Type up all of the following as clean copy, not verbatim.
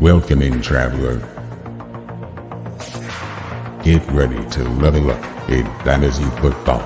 Welcoming traveler. Get ready to level up in fantasy football.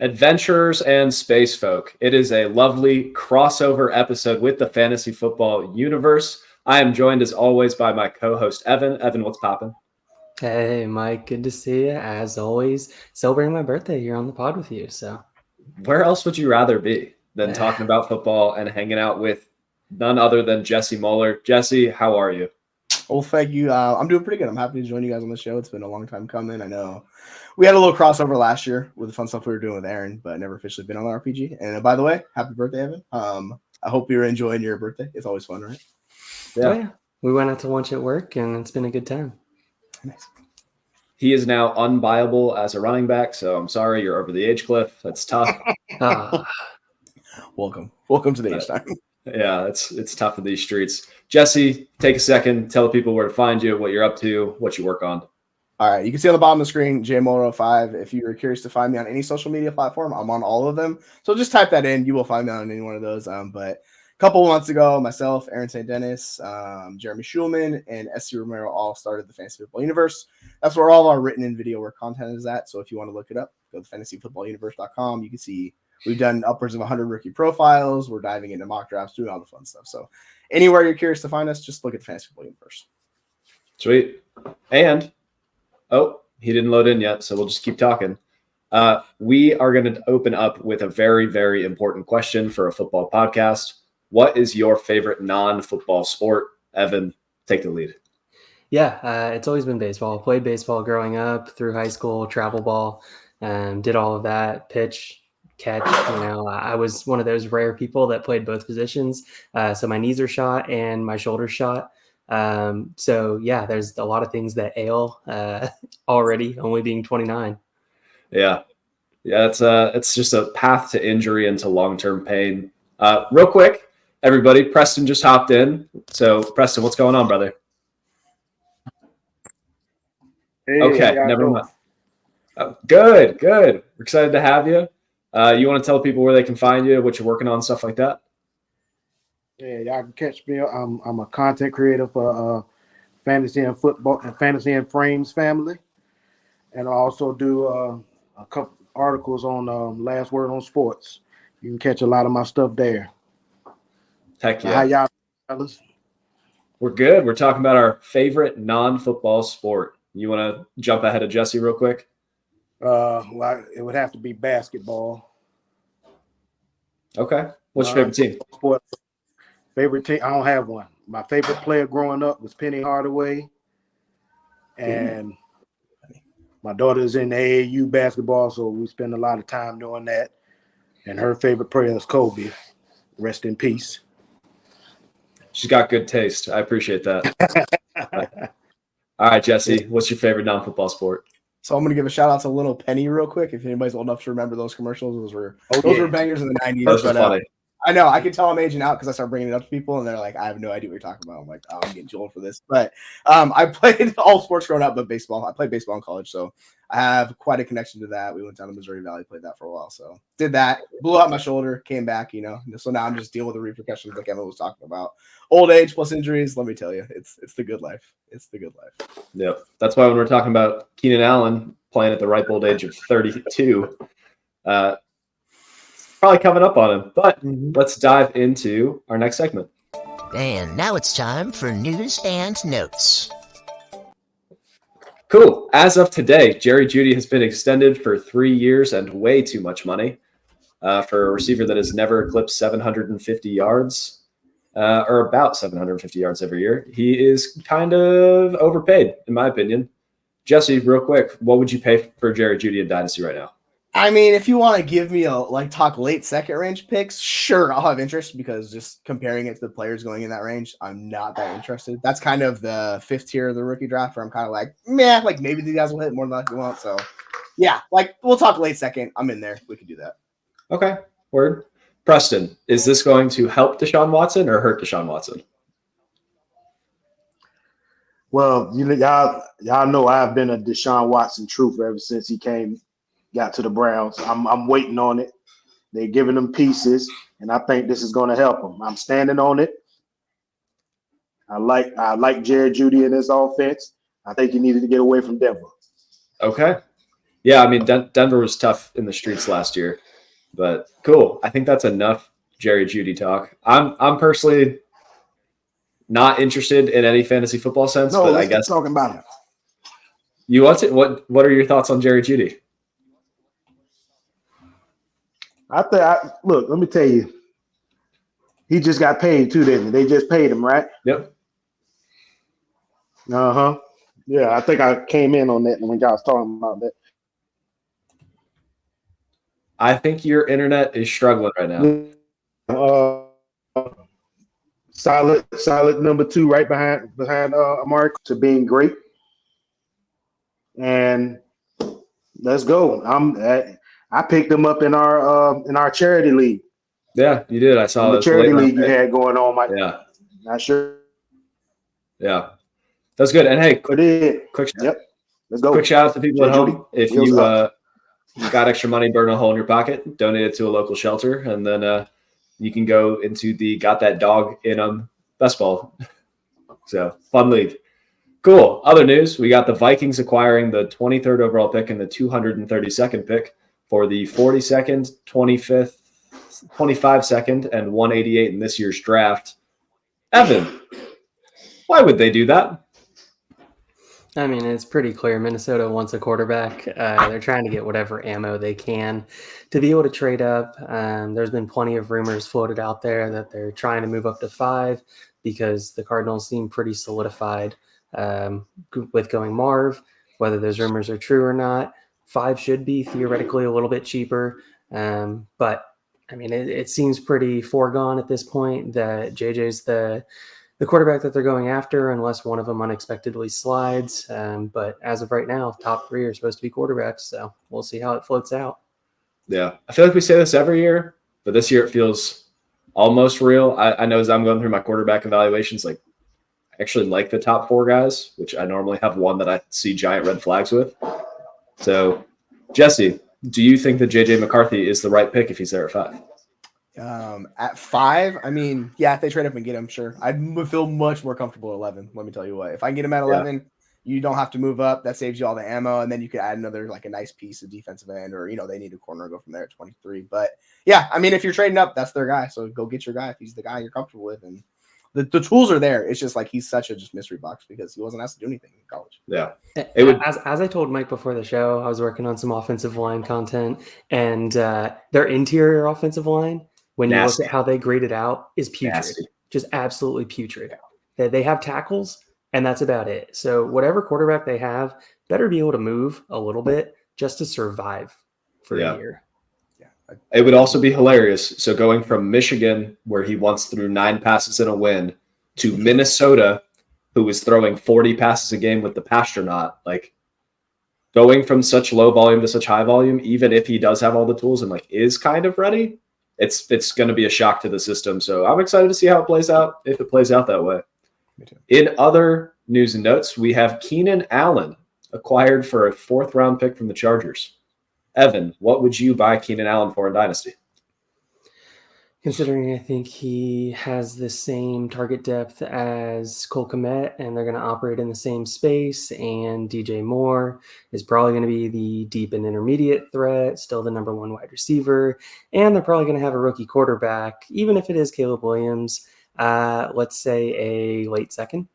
Adventurers and space folk. It is a lovely crossover episode with the fantasy football universe. I am joined as always by my co-host Evan. Evan, what's poppin'? Hey, Mike. Good to see you. As always, celebrating my birthday here on the pod with you. So, where else would you rather be than talking about football and hanging out with none other than Jesse Moeller? Jesse, how are you? Well, thank you. I'm doing pretty good. I'm happy to join you guys on the show. It's been a long time coming. I know we had a little crossover last year with the fun stuff we were doing with Aaron, but never officially been on the RPG. And by the way, happy birthday, Evan. I hope you're enjoying your birthday. It's always fun, right? Yeah. We went out to lunch at work, and it's been a good time. Nice. He is now unbuyable as a running back, so I'm sorry you're over the age cliff. That's tough. Welcome to the age time. Yeah, it's tough in these streets. Jesse, take a second, tell the people where to find you, what you're up to, what you work on. All right, you can see on the bottom of the screen, JMoeller05. If you're curious to find me on any social media platform, I'm on all of them. So just type that in. You will find me on any one of those. But a couple of months ago, myself, Aaron St. Dennis, Jeremy Schulman, and SC Romero all started the Fantasy Football Universe. That's where all our written and video work content is at. So if you want to look it up, go to fantasyfootballuniverse.com. You can see we've done upwards of 100 rookie profiles. We're diving into mock drafts, doing all the fun stuff. So anywhere you're curious to find us, just look at the Fantasy Football Universe. Sweet. And, he didn't load in yet, so we'll just keep talking. We are going to open up with a very, very important question for a football podcast. What is your favorite non-football sport? Evan, take the lead. Yeah, it's always been baseball. Played baseball growing up, through high school, travel ball, did all of that, pitch, catch. I was one of those rare people that played both positions. So my knees are shot and my shoulder's shot. So yeah, there's a lot of things that ail already, only being 29. Yeah, it's just a path to injury and to long-term pain. Real quick, everybody, Preston just hopped in. So Preston, what's going on, brother? Hey, okay, never mind. Good. We're excited to have you. You want to tell people where they can find you, what you're working on, stuff like that? Yeah, y'all can catch me. I'm a content creator for Fantasy and Football and Fantasy and Frames family, and I also do a couple articles on Last Word on Sports. You can catch a lot of my stuff there. Heck yeah! How y'all, fellas? We're good. We're talking about our favorite non-football sport. You want to jump ahead of Jesse real quick? Well, it would have to be basketball. Okay. What's your favorite team? Sport. Favorite team? I don't have one. My favorite player growing up was Penny Hardaway, and my daughter's in AAU basketball, so we spend a lot of time doing that. And her favorite player is Kobe. Rest in peace. She's got good taste. I appreciate that. All right, Jesse, what's your favorite non-football sport? So I'm going to give a shout out to Little Penny real quick. If anybody's old enough to remember those commercials, those were bangers in the 90s. Those were funny. I know. I can tell I'm aging out because I start bringing it up to people, and they're like, I have no idea what you're talking about. I'm like, I'm getting too old for this. But I played all sports growing up, but baseball. I played baseball in college, so I have quite a connection to that. We went down to Missouri Valley, played that for a while. So did that, blew out my shoulder, came back, So now I'm just dealing with the repercussions like Emma was talking about. Old age plus injuries, let me tell you, it's the good life. It's the good life. Yep. That's why when we're talking about Keenan Allen playing at the ripe old age of 32, probably coming up on him. But let's dive into our next segment. And now it's time for news and notes. Cool. As of today, Jerry Jeudy has been extended for 3 years and way too much money for a receiver that has never eclipsed 750 yards or about 750 yards every year. He is kind of overpaid, in my opinion. Jesse, real quick, what would you pay for Jerry Jeudy in Dynasty right now? I mean, if you want to give me talk late second range picks, sure, I'll have interest because just comparing it to the players going in that range, I'm not that interested. That's kind of the fifth tier of the rookie draft where I'm kind of like, meh, maybe these guys will hit more than I want. So yeah, we'll talk late second. I'm in there. We could do that. Okay, word. Preston, is this going to help Deshaun Watson or hurt Deshaun Watson? Well, y'all know I've been a Deshaun Watson trooper ever since he got to the Browns. I'm waiting on it. They're giving him pieces, and I think this is going to help him. I'm standing on it. I like Jared Judy in his offense. I think he needed to get away from Denver. Okay. Yeah, I mean, Denver was tough in the streets last year, but cool. I think that's enough Jerry Judy talk. I'm personally not interested in any fantasy football sense, No, but I let's guess keep talking about it. you want to. What are your thoughts on Jerry Judy? Look, let me tell you. He just got paid too, didn't he? They just paid him, right? Yep. Uh-huh. Yeah, I think I came in on that when y'all was talking about that. I think your internet is struggling right now. Solid number 2 right behind Amari to being great. And let's go. I picked him up in our charity league. Yeah, you did. I saw the this charity late league you pick. had going on. Yeah. Not sure. Yeah. That's good. And hey, quick Yep. Let's go. Quick shout out to people at home. If you got extra money burning a hole in your pocket, donate it to a local shelter, and then you can go into the Got That Dog in them best ball. So fun league. Cool. Other news, we got the Vikings acquiring the 23rd overall pick and the 232nd pick for the 42nd, 25th, 25-second, and 188 in this year's draft. Evan, why would they do that? I mean, it's pretty clear. Minnesota wants a quarterback. They're trying to get whatever ammo they can to be able to trade up. There's been plenty of rumors floated out there that they're trying to move up to 5 because the Cardinals seem pretty solidified with going Marv. Whether those rumors are true or not, 5 should be theoretically a little bit cheaper. But, I mean, it seems pretty foregone at this point that JJ's the quarterback that they're going after, unless one of them unexpectedly slides. But as of right now, top 3 are supposed to be quarterbacks, so we'll see how it floats out. Yeah, I feel like we say this every year, but this year it feels almost real. I know as I'm going through my quarterback evaluations, like I actually like the top 4 guys, which I normally have one that I see giant red flags with. So, Jesse, do you think that JJ McCarthy is the right pick if he's there at 5? At 5, I mean, yeah, if they trade up and get him, sure. I would feel much more comfortable at 11. Let me tell you what. If I get him at 11, you don't have to move up. That saves you all the ammo, and then you could add another like a nice piece of defensive end, or they need a corner and go from there at 23. But yeah, I mean, if you're trading up, that's their guy. So go get your guy if he's the guy you're comfortable with, and the tools are there. It's just like he's such a just mystery box because he wasn't asked to do anything in college. Yeah. As I told Mike before the show, I was working on some offensive line content, and their interior offensive line, when you look at how they graded out, is putrid. Just absolutely putrid. They have tackles, and that's about it. So whatever quarterback they have better be able to move a little bit just to survive for a year. Yeah. It would also be hilarious. So going from Michigan, where he once threw 9 passes in a win, to Minnesota, who was throwing 40 passes a game with the Pastronaut, like going from such low volume to such high volume, even if he does have all the tools and like is kind of ready, it's going to be a shock to the system. So I'm excited to see how it plays out, if it plays out that way. Me too. In other news and notes, we have Keenan Allen acquired for a 4th round pick from the Chargers. Evan, what would you buy Keenan Allen for in Dynasty? Considering I think he has the same target depth as Cole Kmet, and they're going to operate in the same space, and DJ Moore is probably going to be the deep and intermediate threat, still the number 1 wide receiver, and they're probably going to have a rookie quarterback, even if it is Caleb Williams, let's say a late 2nd.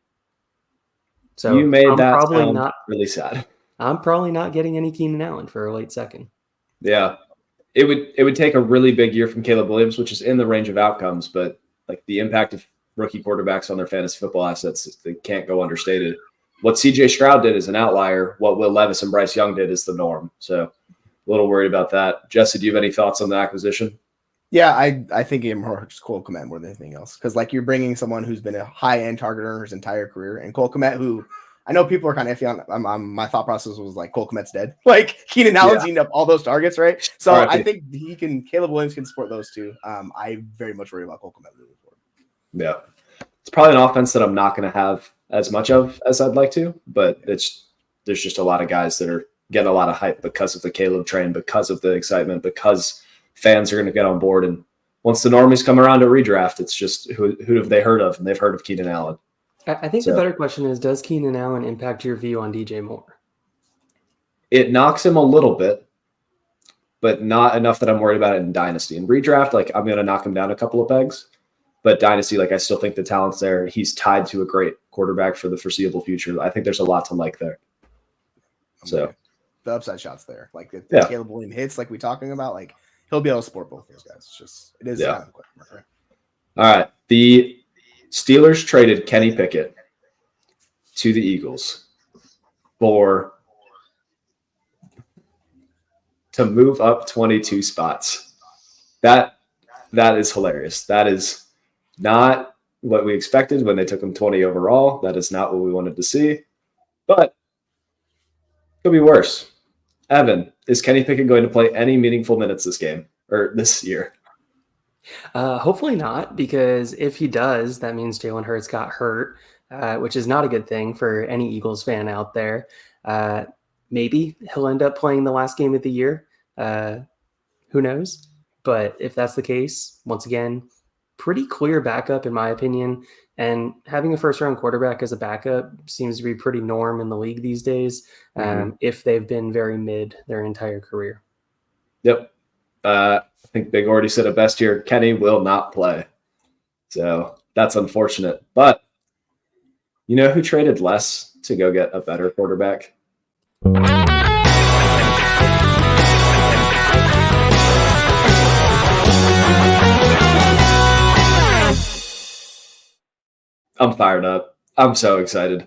So you made that probably sound not really sad. I'm probably not getting any Keenan Allen for a late 2nd. Yeah. It would take a really big year from Caleb Williams, which is in the range of outcomes, but like the impact of rookie quarterbacks on their fantasy football assets, they can't go understated. What CJ Stroud did is an outlier. What Will Levis and Bryce Young did is the norm. So a little worried about that. Jesse, do you have any thoughts on the acquisition? Yeah, I think it more just Cole Kmet more than anything else. Because like you're bringing someone who's been a high-end targeter his entire career, and Cole Kmet, who I know people are kind of iffy on my thought process was like Cole Kmet's dead. Like Keenan Allen's eating up all those targets, right? So All right, I think Caleb Williams can support those two. I very much worry about Cole Kmet moving forward. Yeah. It's probably an offense that I'm not going to have as much of as I'd like to, but there's just a lot of guys that are getting a lot of hype because of the Caleb train, because of the excitement, because fans are going to get on board. And once the normies come around to redraft, it's just who have they heard of? And they've heard of Keenan Allen. I think the better question is, does Keenan Allen impact your view on DJ Moore? It knocks him a little bit, but not enough that I'm worried about it in Dynasty. In redraft, like I'm going to knock him down a couple of pegs. But Dynasty, like I still think the talent's there. He's tied to a great quarterback for the foreseeable future. I think there's a lot to like there. So the upside shots there, like if Caleb Williams hits, like we talking about, like he'll be able to support both those guys. It is kind of a question mark, right? All right. The Steelers traded Kenny Pickett to the Eagles to move up 22 spots. That is hilarious. That is not what we expected when they took him 20 overall. That is not what we wanted to see. But it could be worse. Evan, is Kenny Pickett going to play any meaningful minutes this year? Hopefully not, because if he does, that means Jalen Hurts got hurt, which is not a good thing for any Eagles fan out there. Maybe he'll end up playing the last game of the year. Who knows? But if that's the case, once again, pretty clear backup in my opinion. And having a first-round quarterback as a backup seems to be pretty norm in the league these days, if they've been very mid their entire career. Yep. I think Big already said it best here. Kenny will not play. So that's unfortunate. But you know who traded less to go get a better quarterback? I'm fired up. I'm so excited.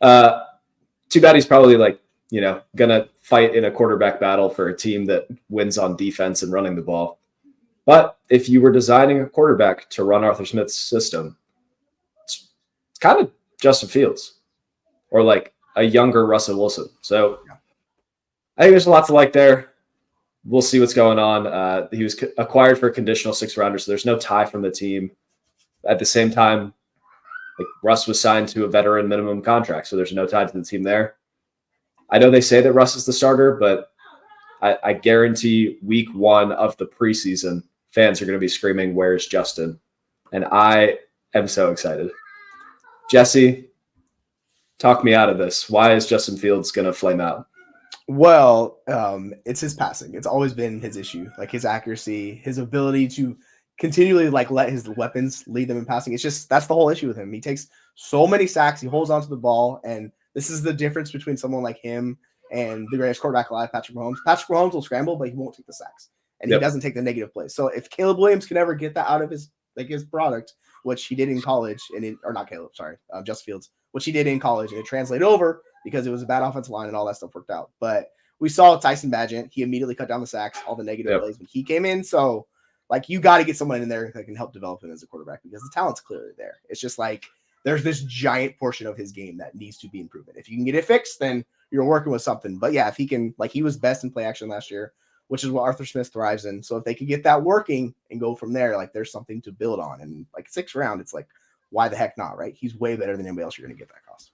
Too bad he's probably gonna fight in a quarterback battle for a team that wins on defense and running the ball. But if you were designing a quarterback to run Arthur Smith's system, it's kind of Justin Fields or like a younger Russell Wilson. So I think there's a lot to like there. We'll see what's going on. He was acquired for a conditional 6th rounder, so there's no tie from the team. At the same time, Russ was signed to a veteran minimum contract, so there's no tie to the team there. I know they say that Russ is the starter, but I guarantee week 1 of the preseason, fans are going to be screaming, "Where's Justin?" And I am so excited. Jesse, talk me out of this. Why is Justin Fields going to flame out? Well, it's his passing. It's always been his issue, like his accuracy, his ability to continually let his weapons lead them in passing. It's just that's the whole issue with him. He takes so many sacks, he holds onto the ball, and this is the difference between someone like him and the greatest quarterback alive, Patrick Mahomes. Patrick Mahomes will scramble, but he won't take the sacks, and he doesn't take the negative plays. So if Caleb Williams can ever get that out of his product, which he did in college, Justin Fields, which he did in college, and it translated over because it was a bad offensive line and all that stuff worked out. But we saw Tyson Bagent; he immediately cut down the sacks, all the negative plays when he came in. So you got to get someone in there that can help develop him as a quarterback because the talent's clearly there. It's just there's this giant portion of his game that needs to be improved. If you can get it fixed, then you're working with something. But yeah, if he can, he was best in play action last year, which is what Arthur Smith thrives in. So if they could get that working and go from there, there's something to build on. And 6th round, it's why the heck not, right? He's way better than anybody else you're going to get that cost.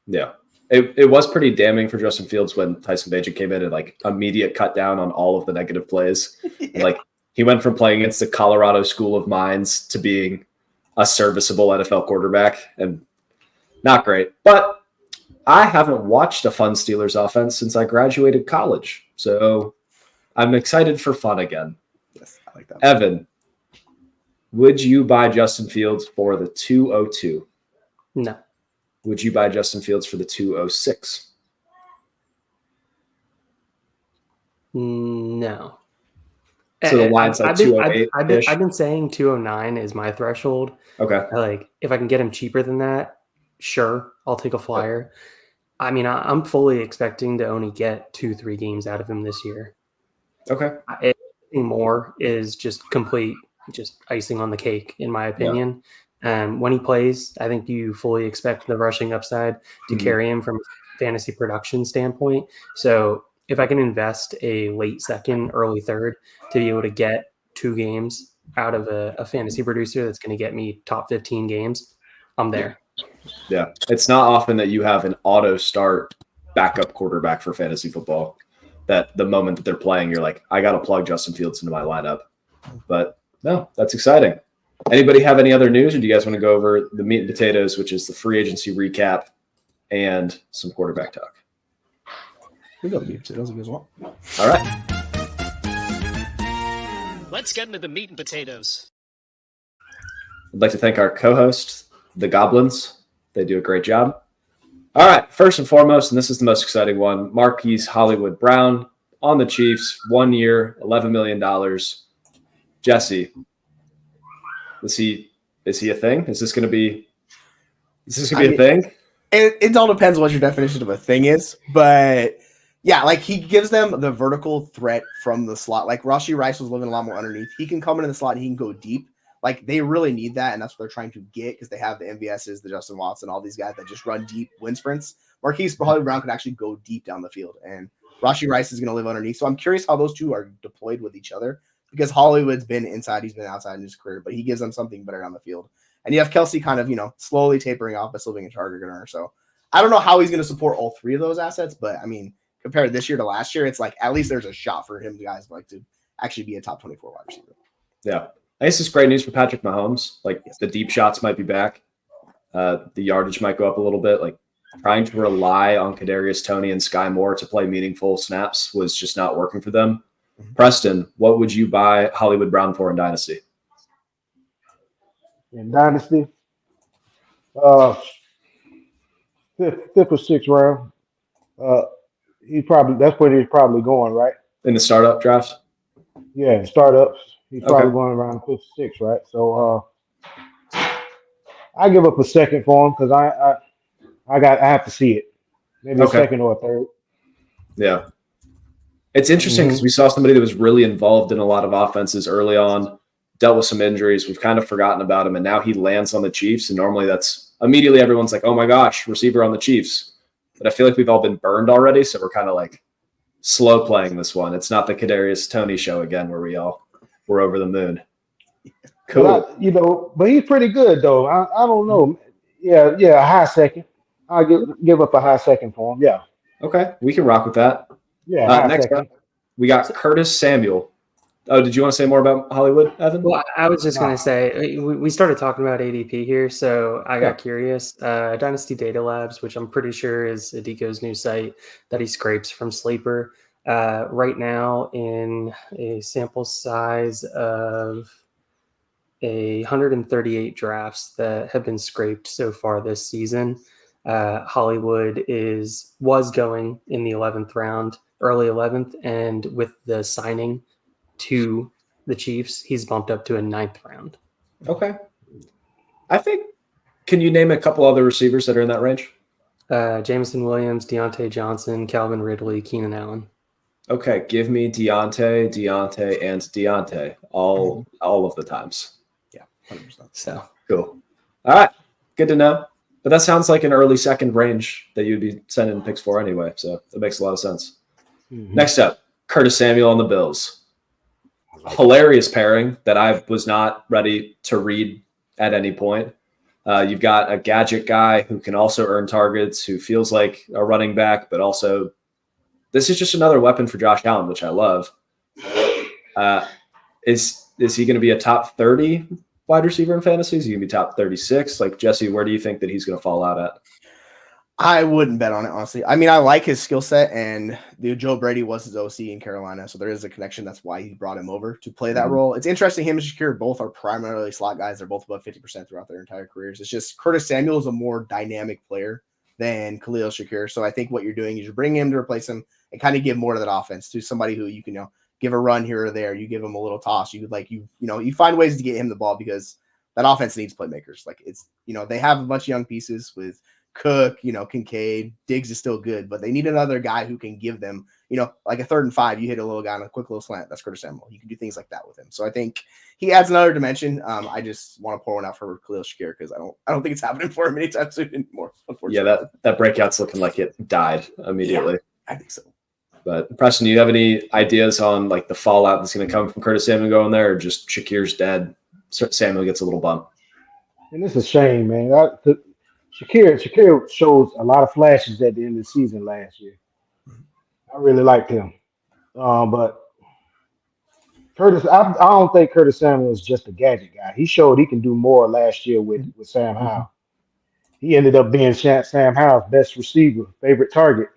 Yeah. It was pretty damning for Justin Fields when Tyson Bagent came in and immediate cut down on all of the negative plays. And, he went from playing against the Colorado School of Mines to being a serviceable NFL quarterback, and not great. But I haven't watched a fun Steelers offense since I graduated college, so I'm excited for fun again. Yes, I like that. Evan, would you buy Justin Fields for the 202? No. Would you buy Justin Fields for the 206? No. So the line's 208. I've been saying 209 is my threshold. Okay. If I can get him cheaper than that, sure, I'll take a flyer. I mean, I'm fully expecting to only get 2-3 games out of him this year. Okay. Anything more is just icing on the cake, in my opinion. When he plays, I think you fully expect the rushing upside to carry him from a fantasy production standpoint. So if I can invest a late second, early third to be able to get 2 games out of a fantasy producer that's going to get me top 15 games, I'm there. Yeah. It's not often that you have an auto start backup quarterback for fantasy football that the moment that they're playing, you're like, I got to plug Justin Fields into my lineup. But no, that's exciting. Anybody have any other news, or do you guys want to go over the meat and potatoes, which is the free agency recap and some quarterback talk? We got the meat and potatoes as well. All right. Let's get into the meat and potatoes. I'd like to thank our co-host, the Goblins. They do a great job. All right. First and foremost, and this is the most exciting one, Marquise Hollywood Brown on the Chiefs, 1 year, $11 million. Jesse, is he a thing? Is this going to be a thing? It all depends what your definition of a thing is, but yeah, like he gives them the vertical threat from the slot. Like Rashee Rice was living a lot more underneath. He can come into the slot, he can go deep. Like they really need that, and that's what they're trying to get because they have the MVSs, the Justin Watson, all these guys that just run deep wind sprints. Marquise Hollywood Brown can actually go deep down the field, and Rashee Rice is going to live underneath. So I'm curious how those two are deployed with each other. Because Hollywood's been inside, he's been outside in his career, but he gives them something better on the field. And you have Kelsey kind of, slowly tapering off, but still being a target gunner. So I don't know how he's going to support all 3 of those assets, but I mean, compared this year to last year, it's like at least there's a shot for him, guys, like to actually be a top 24 wide receiver. Yeah. I guess it's great news for Patrick Mahomes. Like the deep shots might be back. The yardage might go up a little bit. Like trying to rely on Kadarius Toney and Sky Moore to play meaningful snaps was just not working for them. Preston, what would you buy Hollywood Brown for in Dynasty? In Dynasty, fifth or sixth round. That's where he's probably going, right? In the startup draft? Yeah, in startups. He's probably going around 5th, 6th, right? So I give up a second for him because I have to see it. Maybe a second or a third. Yeah. It's interesting because we saw somebody that was really involved in a lot of offenses early on, dealt with some injuries. We've kind of forgotten about him, and now he lands on the Chiefs. And normally that's immediately everyone's like, oh my gosh, receiver on the Chiefs. But I feel like we've all been burned already, so we're kind of like slow playing this one. It's not the Kadarius Toney show again where we're over the moon. Cool. But he's pretty good though. I don't know. Yeah, a high second. I'll give up a high second for him. Yeah. Okay, we can rock with that. Yeah. Next up, we got Curtis Samuel. Oh, did you want to say more about Hollywood, Evan? Well, I was just going to say, we started talking about ADP here, so I got curious. Dynasty Data Labs, which I'm pretty sure is Adiko's new site that he scrapes from Sleeper, right now in a sample size of 138 drafts that have been scraped so far this season. Hollywood was going in the 11th round, early 11th, and with the signing to the Chiefs, he's bumped up to a 9th round. Okay. I think, can you name a couple other receivers that are in that range? Jameson Williams, Deontay Johnson, Calvin Ridley, Keenan Allen. Okay, give me Deontay, and Deontay all of the times. Yeah, 100%. So cool. All right, good to know. But that sounds like an early second range that you'd be sending picks for anyway, so that makes a lot of sense. Next up, Curtis Samuel on the Bills. Hilarious pairing that I was not ready to read at any point. You've got a gadget guy who can also earn targets, who feels like a running back, but also this is just another weapon for Josh Allen, which I love. Is he going to be a top 30 wide receiver in fantasy? Is he going to be top 36? Like, Jesse, where do you think that he's going to fall out at? I wouldn't bet on it, honestly. I mean, I like his skill set, and Joe Brady was his OC in Carolina, so there is a connection. That's why he brought him over to play that role. It's interesting. Him and Shakir both are primarily slot guys. They're both above 50% throughout their entire careers. It's just Curtis Samuel is a more dynamic player than Khalil Shakir. So I think what you're doing is you're bringing him to replace him and kind of give more to that offense to somebody who you can, give a run here or there. You give him a little toss. You find ways to get him the ball because that offense needs playmakers. Like it's, they have a bunch of young pieces with Cook, Kincaid, Diggs is still good, but they need another guy who can give them, like a 3rd and 5, you hit a little guy on a quick little slant. That's Curtis Samuel. You can do things like that with him. So I think he adds another dimension. I just want to pour one out for Khalil Shakir because I don't think it's happening for him anytime soon anymore. Unfortunately. Yeah, that breakout's looking like it died immediately. Yeah, I think so. But Preston, do you have any ideas on like the fallout that's going to come from Curtis Samuel going there, or just Shakir's dead? Samuel gets a little bump. And it's a shame, man. Shakir shows a lot of flashes at the end of the season last year. I really liked him. But Curtis, I don't think Curtis Samuel is just a gadget guy. He showed he can do more last year with Sam Howell. He ended up being Sam Howell's best receiver, favorite target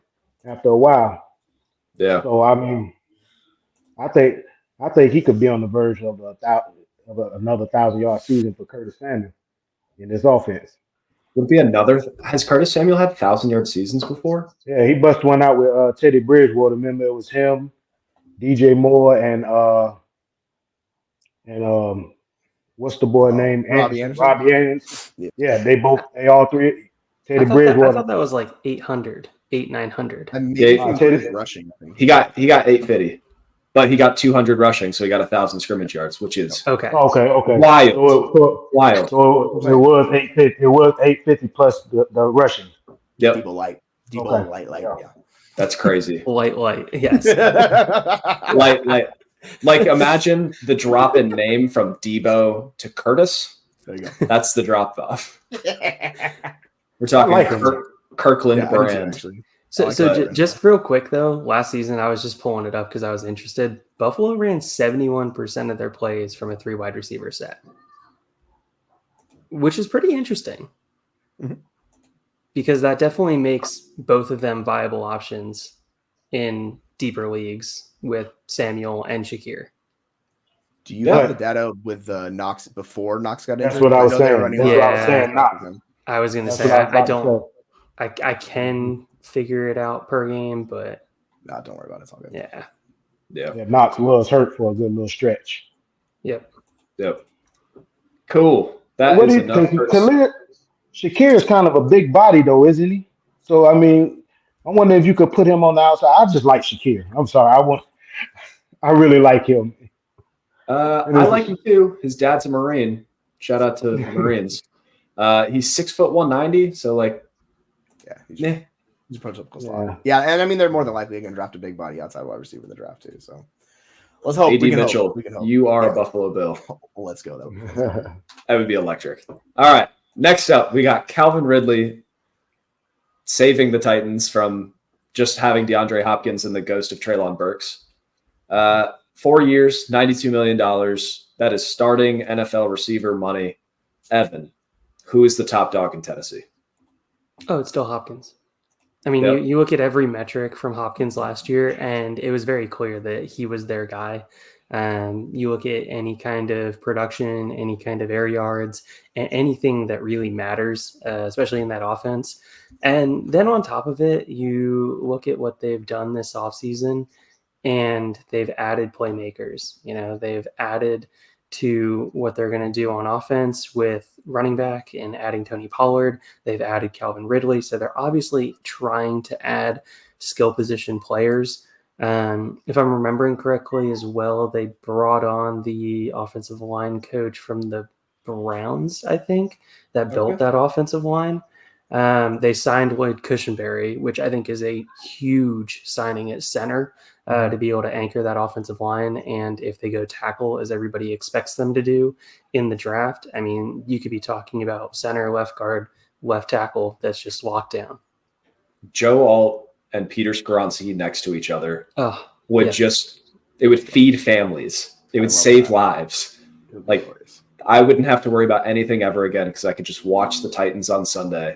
after a while. Yeah. So I mean, I think he could be on the verge of another 1,000-yard season for Curtis Samuel in this offense. Would it be another? Has Curtis Samuel had 1,000-yard seasons before? Yeah, he busted one out with Teddy Bridgewater. Remember, it was him, DJ Moore, and what's the boy name? Robbie Anderson. Robbie Anderson. Yeah, they all three. Teddy Bridgewater. I thought that was like 800, 900. Rushing. I think. He got 850, but he got 200 rushing, so he got 1,000 scrimmage yards, which is Okay. wild. Wild. So it was 850. It was 850 plus the rushing. Yep. Debo light. Okay. Light. Yeah. Yeah. That's crazy. Light. Yes. light. Like imagine the drop in name from Debo to Curtis. There you go. That's the drop off. We're talking Kirkland brand. Actually. So just real quick though, last season I was just pulling it up because I was interested. Buffalo ran 71% of their plays from a 3 wide receiver set, which is pretty interesting because that definitely makes both of them viable options in deeper leagues with Samuel and Shakir. Do you have the data with Knox before Knox got injured? That's what I was saying. I was going to say I can figure it out per game, but don't worry about it. It's all good. Yeah. Knox was hurt for a good little stretch. Yep. Cool. What do you think? Shakir is kind of a big body though, isn't he? So I mean, I wonder if you could put him on the outside. I just like Shakir. I'm sorry. I really like him. I like him too. His dad's a Marine. Shout out to the Marines. He's 6'1", 190. So he's a prototypical slot. Yeah, and I mean they're more than likely going to draft a big body outside wide receiver in the draft too. So let's hope. AD Mitchell, you are a Buffalo Bill. Let's go though. That would be electric. All right, next up we got Calvin Ridley saving the Titans from just having DeAndre Hopkins and the ghost of Treylon Burks. 4 years, $92 million. That is starting NFL receiver money. Evan, who is the top dog in Tennessee? Oh, it's still Hopkins. I mean, you look at every metric from Hopkins last year, and it was very clear that he was their guy. You look at any kind of production, any kind of air yards, and anything that really matters, especially in that offense. And then on top of it, you look at what they've done this offseason, and they've added playmakers. They've added to what they're going to do on offense with running back and adding Tony Pollard. They've added Calvin Ridley. So they're obviously trying to add skill position players. If I'm remembering correctly as well, they brought on the offensive line coach from the Browns, I think, that built that offensive line. They signed Lloyd Cushenberry, which I think is a huge signing at center to be able to anchor that offensive line. And if they go tackle, as everybody expects them to do in the draft, I mean, you could be talking about center, left guard, left tackle that's just locked down. Joe Alt and Peter Skoronski next to each other would it would feed families. It would save lives. Like, I wouldn't have to worry about anything ever again because I could just watch the Titans on Sunday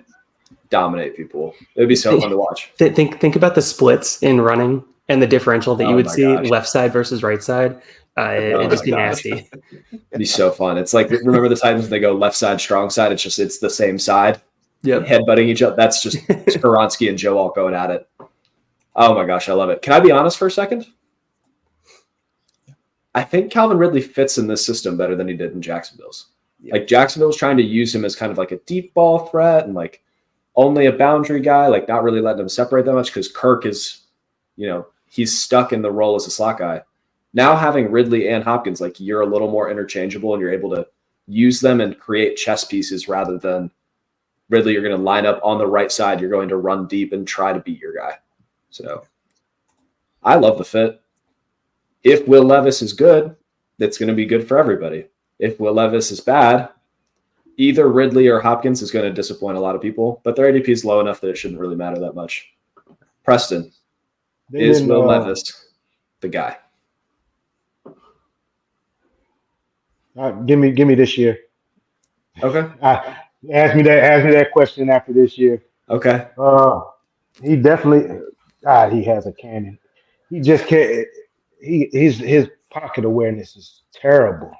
dominate people. It would be so fun to watch. Think about the splits in running and the differential that you would see left side versus right side. It'd just be nasty. It'd be so fun. It's like, remember the Titans when they go left side, strong side? It's the same side. Yep. Headbutting each other. That's just Skoronski and Joe all going at it. Oh my gosh, I love it. Can I be honest for a second? I think Calvin Ridley fits in this system better than he did in Jacksonville's. Like Jacksonville was trying to use him as kind of like a deep ball threat and like only a boundary guy, like not really letting him separate that much because Kirk is, he's stuck in the role as a slot guy. Now having Ridley and Hopkins, like you're a little more interchangeable and you're able to use them and create chess pieces rather than Ridley, you're going to line up on the right side. You're going to run deep and try to beat your guy. So I love the fit. If Will Levis is good, that's going to be good for everybody. If Will Levis is bad, either Ridley or Hopkins is going to disappoint a lot of people, but their ADP is low enough that it shouldn't really matter that much. Preston, is Will Levis the guy? Give me this year. Okay. Ask me that question after this year. Okay. He definitely. God, he has a cannon. He just can't. His pocket awareness is terrible.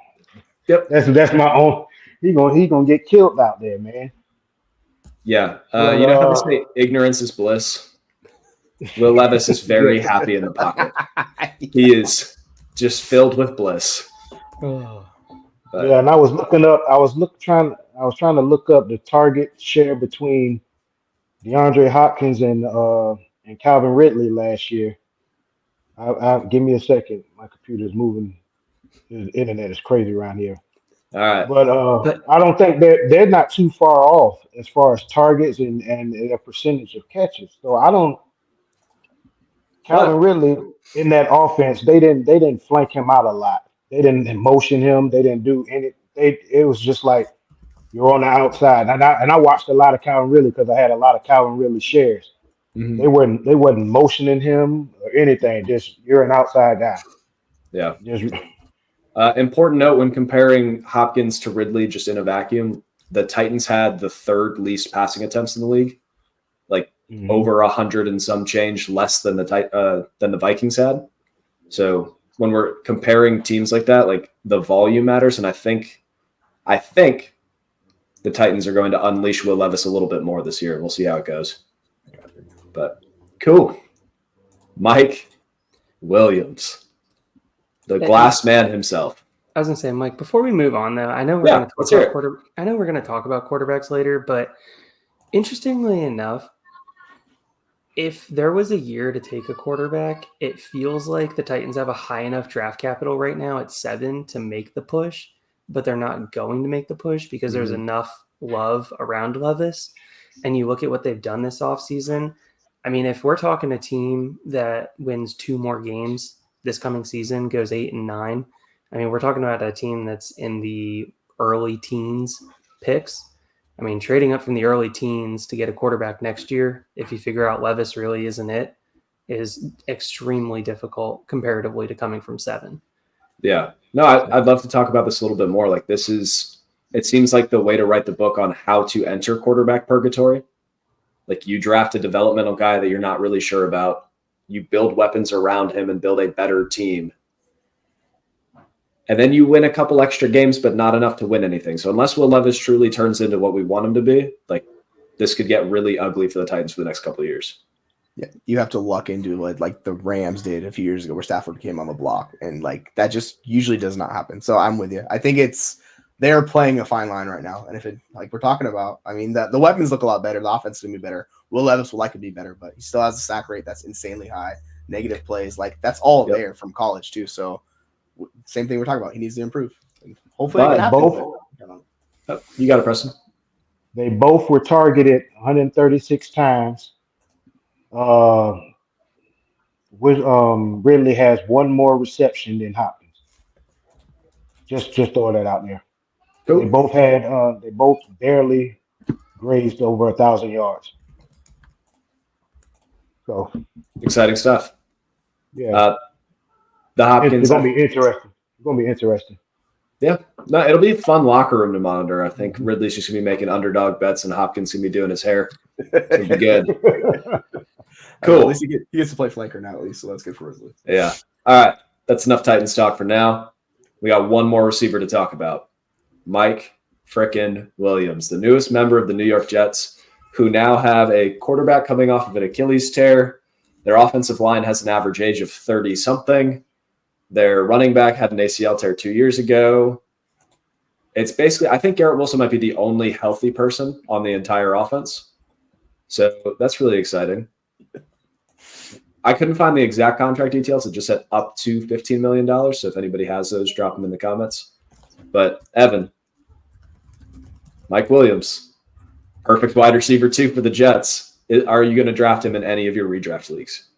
Yep. That's my own. He gonna get killed out there, man. Yeah. You know how they say ignorance is bliss? Will Levis is very happy in the pocket. He is just filled with bliss. But, yeah, and I was looking up. I was trying to look up the target share between DeAndre Hopkins and Calvin Ridley last year. Give me a second. My computer's moving. The internet is crazy around here. all right. But I don't think they're not too far off as far as targets and their percentage of catches. So I don't. Calvin Ridley in that offense, they didn't flank him out a lot. They didn't motion him. They didn't do any. It was just like you're on the outside. And I watched a lot of Calvin Ridley because I had a lot of Calvin Ridley shares. Mm-hmm. They wasn't motioning him or anything. Just you're an outside guy. Yeah. Just important note when comparing Hopkins to Ridley, just in a vacuum, the Titans had the third least passing attempts in the league, like over 100 and some change less than the Vikings had. So when we're comparing teams like that, like the volume matters, and I think the Titans are going to unleash Will Levis a little bit more this year. We'll see how it goes. But cool, Mike Williams, the glass man himself. I was gonna say, Mike, before we move on though, I know we're gonna talk about quarterbacks later, but interestingly enough, if there was a year to take a quarterback, it feels like the Titans have a high enough draft capital right now at 7 to make the push, but they're not going to make the push because there's enough love around Levis. And you look at what they've done this offseason. I mean, if we're talking a team that wins 2 more games this coming season, goes 8-9, I mean, we're talking about a team that's in the early teens picks. I mean, trading up from the early teens to get a quarterback next year, if you figure out Levis really isn't it, is extremely difficult comparatively to coming from 7. Yeah. No, I'd love to talk about this a little bit more. Like it seems like the way to write the book on how to enter quarterback purgatory. Like you draft a developmental guy that you're not really sure about. You build weapons around him and build a better team. And then you win a couple extra games, but not enough to win anything. So unless Will Levis truly turns into what we want him to be, like this could get really ugly for the Titans for the next couple of years. Yeah, you have to luck into like the Rams did a few years ago where Stafford came on the block, and like that just usually does not happen. So I'm with you. I think they're playing a fine line right now. And if it, like we're talking about, I mean, the weapons look a lot better. The offense is going to be better. Will Levis will likely be better, but he still has a sack rate that's insanely high. Negative plays, like that's all there from college too. So same thing we're talking about. He needs to improve. And hopefully, it can happen. Both. You got it, Preston. They both were targeted 136 times. Ridley has 1 more reception than Hopkins. Just throw that out there. Cool. They both barely grazed over 1,000 yards. So exciting stuff. Yeah. The Hopkins. It's gonna be interesting. Yeah. No, it'll be a fun locker room to monitor. I think Ridley's just gonna be making underdog bets and Hopkins gonna be doing his hair. It'll be good. Cool. At least he gets to play flanker now, at least, so that's good for Ridley. Yeah. All right. That's enough Titans talk for now. We got one more receiver to talk about. Mike frickin' Williams, the newest member of the New York Jets, who now have a quarterback coming off of an Achilles tear. Their offensive line has an average age of 30-something. Their running back had an ACL tear 2 years ago. It's basically, I think Garrett Wilson might be the only healthy person on the entire offense. So that's really exciting. I couldn't find the exact contract details. It just said up to $15 million. So if anybody has those, drop them in the comments. But Evan, Mike Williams, perfect wide receiver too for the Jets. Are you going to draft him in any of your redraft leagues?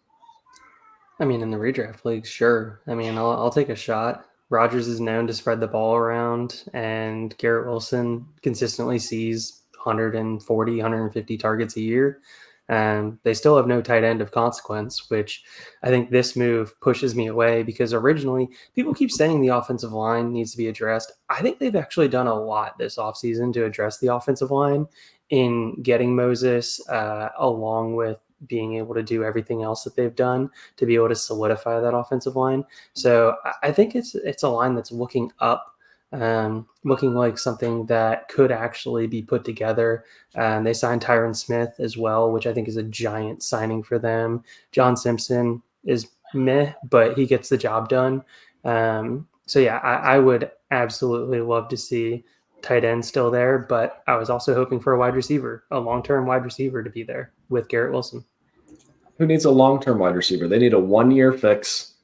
I mean, in the redraft league, sure. I mean, I'll take a shot. Rodgers is known to spread the ball around, and Garrett Wilson consistently sees 140, 150 targets a year. They still have no tight end of consequence, which I think this move pushes me away because originally people keep saying the offensive line needs to be addressed. I think they've actually done a lot this offseason to address the offensive line in getting Moses along with being able to do everything else that they've done to be able to solidify that offensive line. So I think it's a line that's looking up. Looking like something that could actually be put together. They signed Tyron Smith as well, which I think is a giant signing for them. John Simpson is meh, but he gets the job done. So yeah, I would absolutely love to see tight end still there, but I was also hoping for a wide receiver, a long-term wide receiver to be there with Garrett Wilson. Who needs a long-term wide receiver? They need a 1-year fix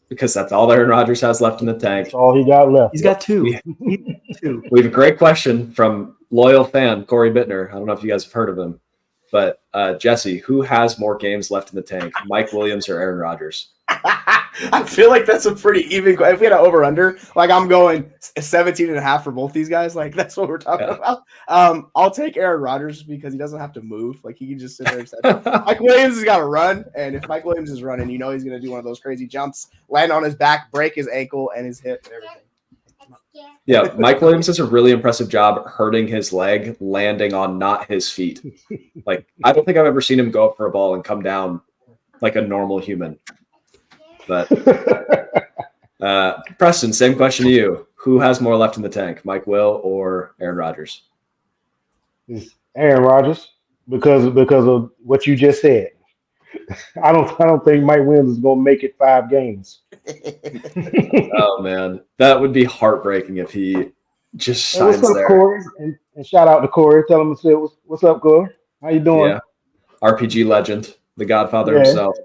because that's all Aaron Rodgers has left in the tank. That's all he got left. He's got two. We have a great question from loyal fan Corey Bittner. I don't know if you guys have heard of him, but Jesse, who has more games left in the tank, Mike Williams or Aaron Rodgers? I feel like that's a pretty even. If we had an over/under, like I'm going 17.5 for both these guys. Like that's what we're talking about. I'll take Aaron Rodgers because he doesn't have to move. Like he can just sit there and say, Mike Williams has got to run, and if Mike Williams is running, you know he's going to do one of those crazy jumps, land on his back, break his ankle and his hip and everything. Yeah, Mike Williams does a really impressive job hurting his leg, landing on not his feet. Like I don't think I've ever seen him go up for a ball and come down like a normal human. But Preston, same question to you. Who has more left in the tank, Mike Will or Aaron Rodgers? It's Aaron Rodgers because of what you just said. I don't think Mike Williams is going to make it 5 games. Oh man, that would be heartbreaking if he just shines what's up, there. Corey? And shout out to Corey. Tell him to say what's up, Corey. How you doing? Yeah, RPG legend, the Godfather himself.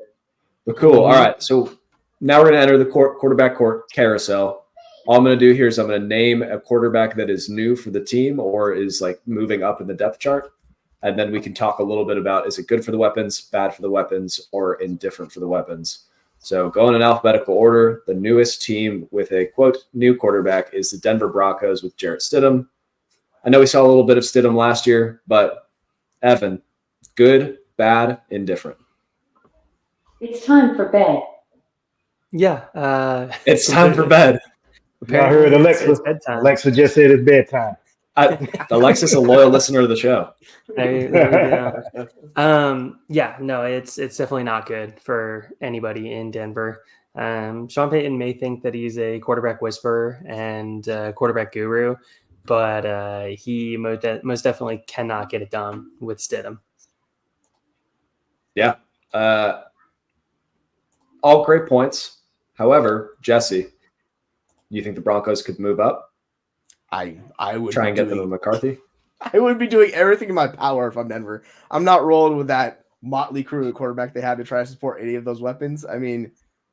But cool. All right, so now we're going to enter the quarterback carousel. All I'm going to do here is I'm going to name a quarterback that is new for the team or is like moving up in the depth chart. And then we can talk a little bit about, is it good for the weapons, bad for the weapons, or indifferent for the weapons? So going in alphabetical order, the newest team with a, quote, new quarterback is the Denver Broncos with Jarrett Stidham. I know we saw a little bit of Stidham last year, but Evan, good, bad, indifferent. It's time for bed. Yeah. It's time for bed. I heard Alexa. It's bedtime. Alexa just said it's bedtime. Alexa's a loyal listener of the show. There you go. Yeah, no, it's definitely not good for anybody in Denver. Sean Payton may think that he's a quarterback whisperer and quarterback guru, but he most definitely cannot get it done with Stidham. Yeah. All great points. However, Jesse, you think the Broncos could move up? I would try and get them to McCarthy. I would be doing everything in my power if I'm Denver. I'm not rolling with that motley crew of quarterback they have to try to support any of those weapons. I mean,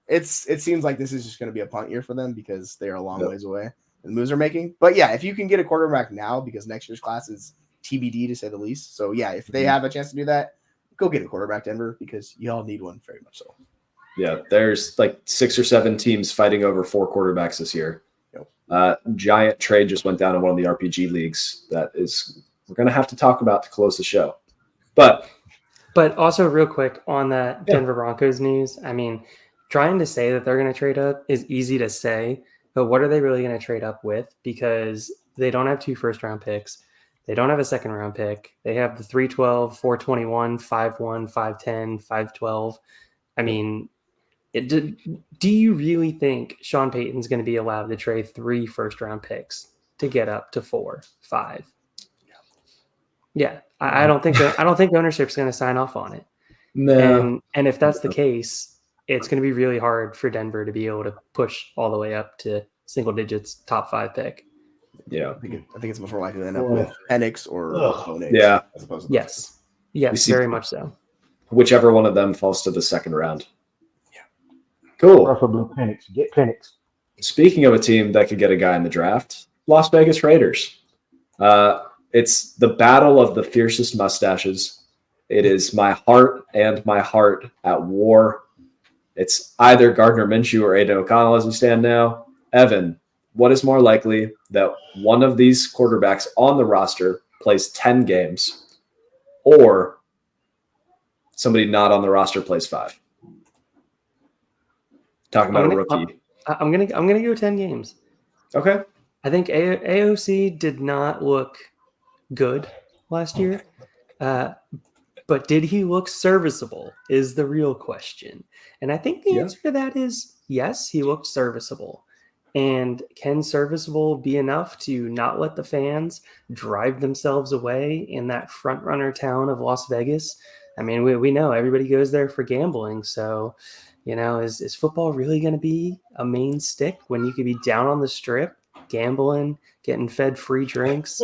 it seems like this is just going to be a punt year for them because they are a long ways away. The moves they're making. But yeah, if you can get a quarterback now, because next year's class is TBD to say the least. So yeah, if they have a chance to do that, go get a quarterback, Denver, because y'all need one very much so. Yeah, there's like 6 or 7 teams fighting over 4 quarterbacks this year. Giant trade just went down in one of the RPG leagues that is we're going to have to talk about to close the show. But also real quick on that Denver Broncos news, I mean, trying to say that they're going to trade up is easy to say, but what are they really going to trade up with? Because they don't have 2 first-round picks. They don't have a second-round pick. They have the 312, 421, 51, 510, 512. I mean, do you really think Sean Payton's going to be allowed to trade 3 first-round picks to get up to 4, 5? Yeah, I don't think ownership's going to sign off on it. No. And if that's the case, it's going to be really hard for Denver to be able to push all the way up to single digits, top 5 pick. Yeah, I think it's much more likely to end up with Penix or Bonix. Yeah, as opposed to yes. Yes, see- very much so. Whichever one of them falls to the second round. Cool. Preferably Penix. Get Penix. Speaking of a team that could get a guy in the draft, Las Vegas Raiders. It's the battle of the fiercest mustaches. It is my heart and my heart at war. It's either Gardner Minshew or Aiden O'Connell as we stand now. Evan, what is more likely that one of these quarterbacks on the roster plays 10 games or somebody not on the roster plays 5? Talking about a rookie. I'm gonna go 10 games. Okay. I think AOC did not look good last year, but did he look serviceable? Is the real question. And I think the answer to that is yes, he looked serviceable. And can serviceable be enough to not let the fans drive themselves away in that front runner town of Las Vegas? I mean, we know everybody goes there for gambling. So, is football really going to be a main stick when you could be down on the strip, gambling, getting fed free drinks?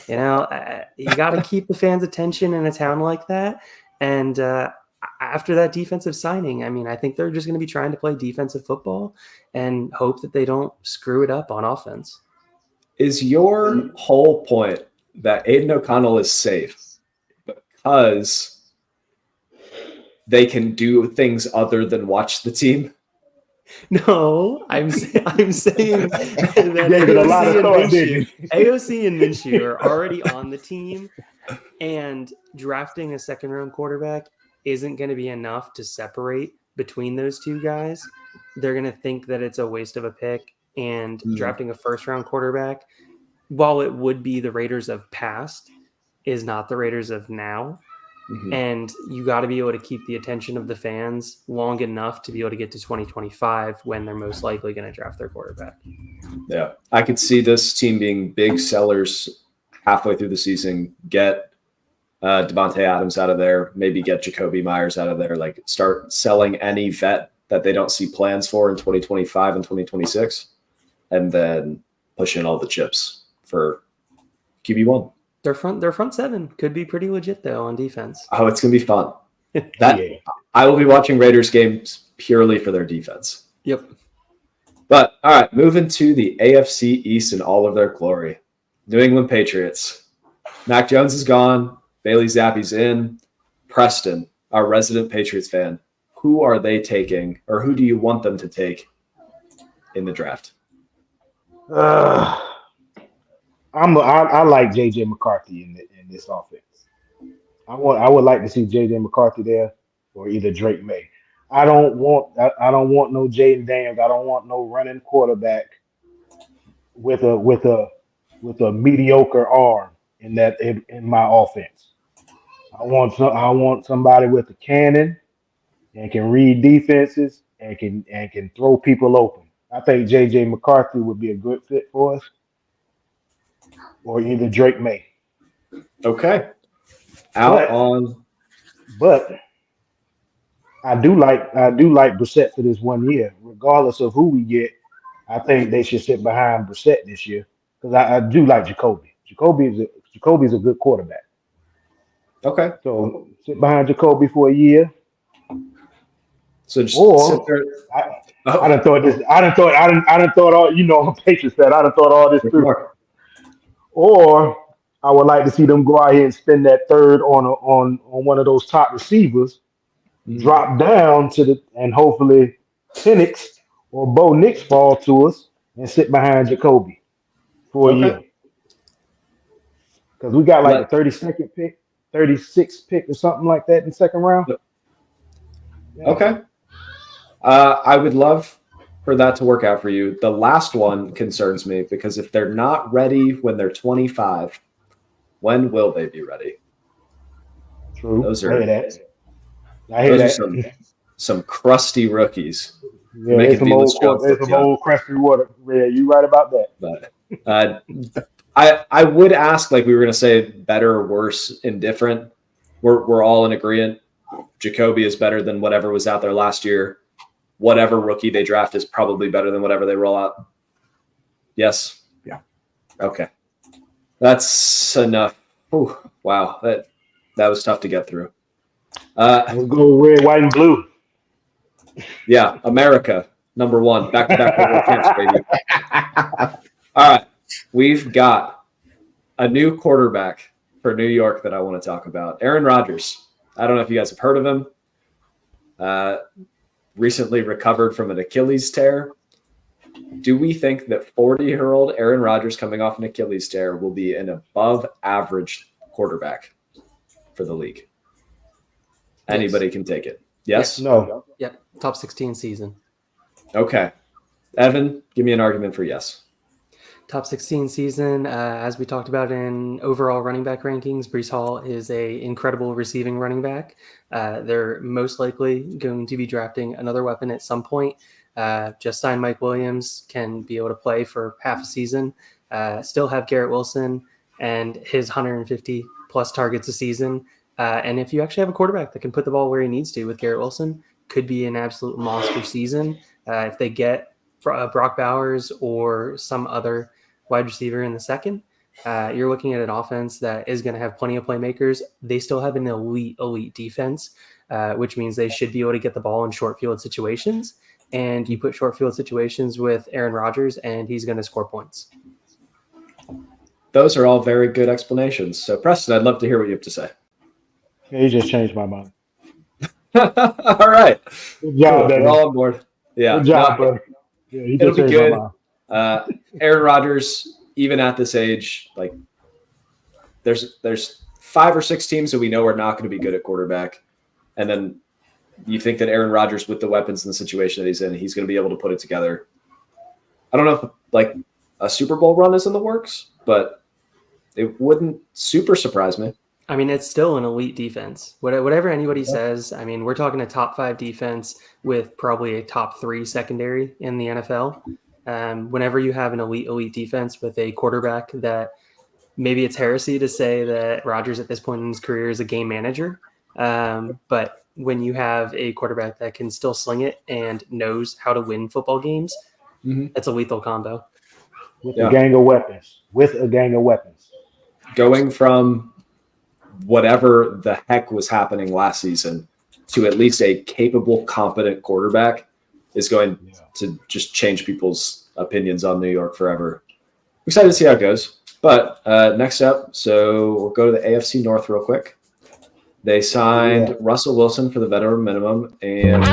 You got to keep the fans' attention in a town like that. And after that defensive signing, I mean, I think they're just going to be trying to play defensive football and hope that they don't screw it up on offense. Is your whole point that Aiden O'Connell is safe because they can do things other than watch the team? No, I'm saying that Gave it a lot of thought, didn't you? AOC and Minshew are already on the team, and drafting a second-round quarterback isn't going to be enough to separate between those two guys. They're going to think that it's a waste of a pick, and drafting a first-round quarterback, while it would be the Raiders of past, is not the Raiders of now. Mm-hmm. And you got to be able to keep the attention of the fans long enough to be able to get to 2025 when they're most likely going to draft their quarterback. Yeah, I could see this team being big sellers halfway through the season. Get Devontae Adams out of there, maybe get Jacoby Myers out of there, like start selling any vet that they don't see plans for in 2025 and 2026, and then push in all the chips for QB1. Their front seven could be pretty legit though on defense. Oh, it's gonna be fun. I will be watching Raiders games purely for their defense. Yep. But all right, moving to the AFC East in all of their glory. New England Patriots. Mac Jones is gone. Bailey Zappi's in. Preston, our resident Patriots fan, who are they taking, or who do you want them to take in the draft? I like JJ McCarthy in this offense. I would like to see JJ McCarthy there, or either Drake May. I don't want no Jaden Daniels. I don't want no running quarterback with a mediocre arm in my offense. I want somebody with a cannon and can read defenses and can throw people open. I think JJ McCarthy would be a good fit for us, or either Drake May. Okay. But I do like Brissett for this 1 year, regardless of who we get. I think they should sit behind Brissett this year because I do like Jacoby. Jacoby's a good quarterback. Okay. So sit behind Jacoby for a year. So just sit there. I done thought all, I'm a Patriots fan. I done thought all this through. Or I would like to see them go out here and spend that third on one of those top receivers, drop down and hopefully Penix or Bo Nix fall to us and sit behind Jacoby for a year. Because we got like the 32nd pick, 36th pick or something like that in the second round. Yeah. Okay. I would love for that to work out for you. The last one concerns me because if they're not ready when they're 25, when will they be ready? True. Those are, I hear that. Some crusty rookies. Yeah, there's some old crusty water. Yeah, you're right about that. But I would ask, like we were going to say, better or worse, indifferent. We're all in agreement. Jacoby is better than whatever was out there last year. Whatever rookie they draft is probably better than whatever they roll out. Yes? Yeah. Okay. That's enough. Ooh, wow. That was tough to get through. Let's go red, white, and blue. Yeah, America, number one. Back-to-back world champs, baby. All right. We've got a new quarterback for New York that I want to talk about. Aaron Rodgers. I don't know if you guys have heard of him. Recently recovered from an Achilles tear. Do we think that 40-year-old Aaron Rodgers coming off an Achilles tear will be an above-average quarterback for the league? Anybody can take it. Yes? No. Yep. Top 16 season. Okay. Evan, give me an argument for yes. Top 16 season, as we talked about in overall running back rankings, Breece Hall is a incredible receiving running back. They're most likely going to be drafting another weapon at some point. Just signed Mike Williams, can be able to play for half a season. Still have Garrett Wilson and his 150 plus targets a season. And if you actually have a quarterback that can put the ball where he needs to with Garrett Wilson, could be an absolute monster season. If they get Brock Bowers or some other wide receiver in the second, you're looking at an offense that is going to have plenty of playmakers. They still have an elite defense, which means they should be able to get the ball in short field situations. And you put short field situations with Aaron Rodgers, and he's going to score points. Those are all very good explanations. So, Preston, I'd love to hear what you have to say. Yeah, you just changed my mind. All right. Good job, We're all on board. Yeah. Good job, buddy. Yeah, you It'll just be changed good. my mind. Aaron Rodgers, even at this age, like there's 5 or 6 teams that we know are not going to be good at quarterback. And then you think that Aaron Rodgers, with the weapons and the situation that he's in, he's going to be able to put it together. I don't know if like a Super Bowl run is in the works, but it wouldn't super surprise me. I mean, it's still an elite defense. Whatever anybody says, I mean, we're talking a top 5 defense with probably a top 3 secondary in the NFL. Whenever you have an elite defense with a quarterback that maybe it's heresy to say that Rodgers at this point in his career is a game manager. But when you have a quarterback that can still sling it and knows how to win football games, that's a lethal combo. With a gang of weapons. Going from whatever the heck was happening last season to at least a capable, competent quarterback is going to just change people's opinions on New York forever. I'm excited to see how it goes. But next up, so we'll go to the AFC North real quick. They signed Russell Wilson for the veteran minimum, and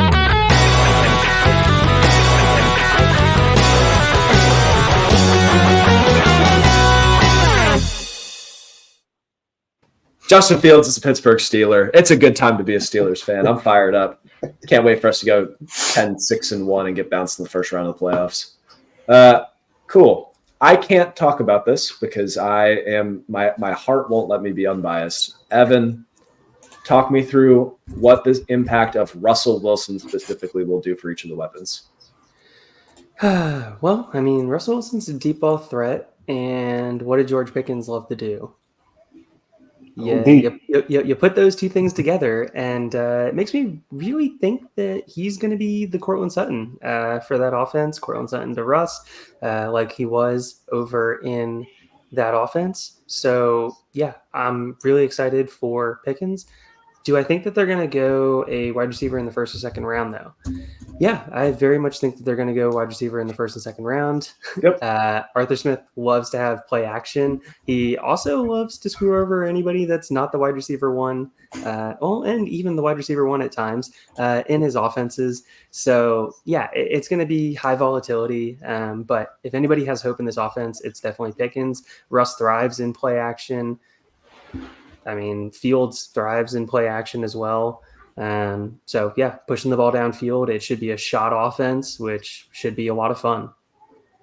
Justin Fields is a Pittsburgh Steeler. It's a good time to be a Steelers fan. I'm fired up. Can't wait for us to go 10-6-1 and get bounced in the first round of the playoffs. Cool. I can't talk about this because my heart won't let me be unbiased. Evan, talk me through what the impact of Russell Wilson specifically will do for each of the weapons. Well, I mean, Russell Wilson's a deep ball threat, and what did George Pickens love to do? You put those two things together, and it makes me really think that he's going to be the Cortland Sutton for that offense. Cortland Sutton to Russ, like he was over in that offense. So, yeah, I'm really excited for Pickens. Do I think that they're going to go a wide receiver in the first or second round, though? Yeah, I very much think that they're going to go wide receiver in the first and second round. Yep. Arthur Smith loves to have play action. He also loves to screw over anybody that's not the wide receiver one, and even the wide receiver one at times in his offenses. So, yeah, it's going to be high volatility. But if anybody has hope in this offense, it's definitely Pickens. Russ thrives in play action. I mean, Fields thrives in play action as well. So, yeah, pushing the ball downfield, it should be a shot offense, which should be a lot of fun.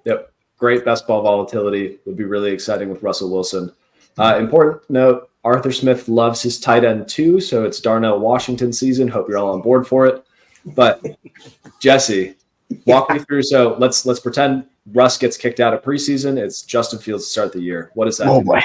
Yep. Great best ball volatility. Would be really exciting with Russell Wilson. Important note, Arthur Smith loves his tight end too, so it's Darnell Washington season. Hope you're all on board for it. But, Jesse, walk me through. So let's pretend Russ gets kicked out of preseason. It's Justin Fields to start the year. What does that mean? Boy.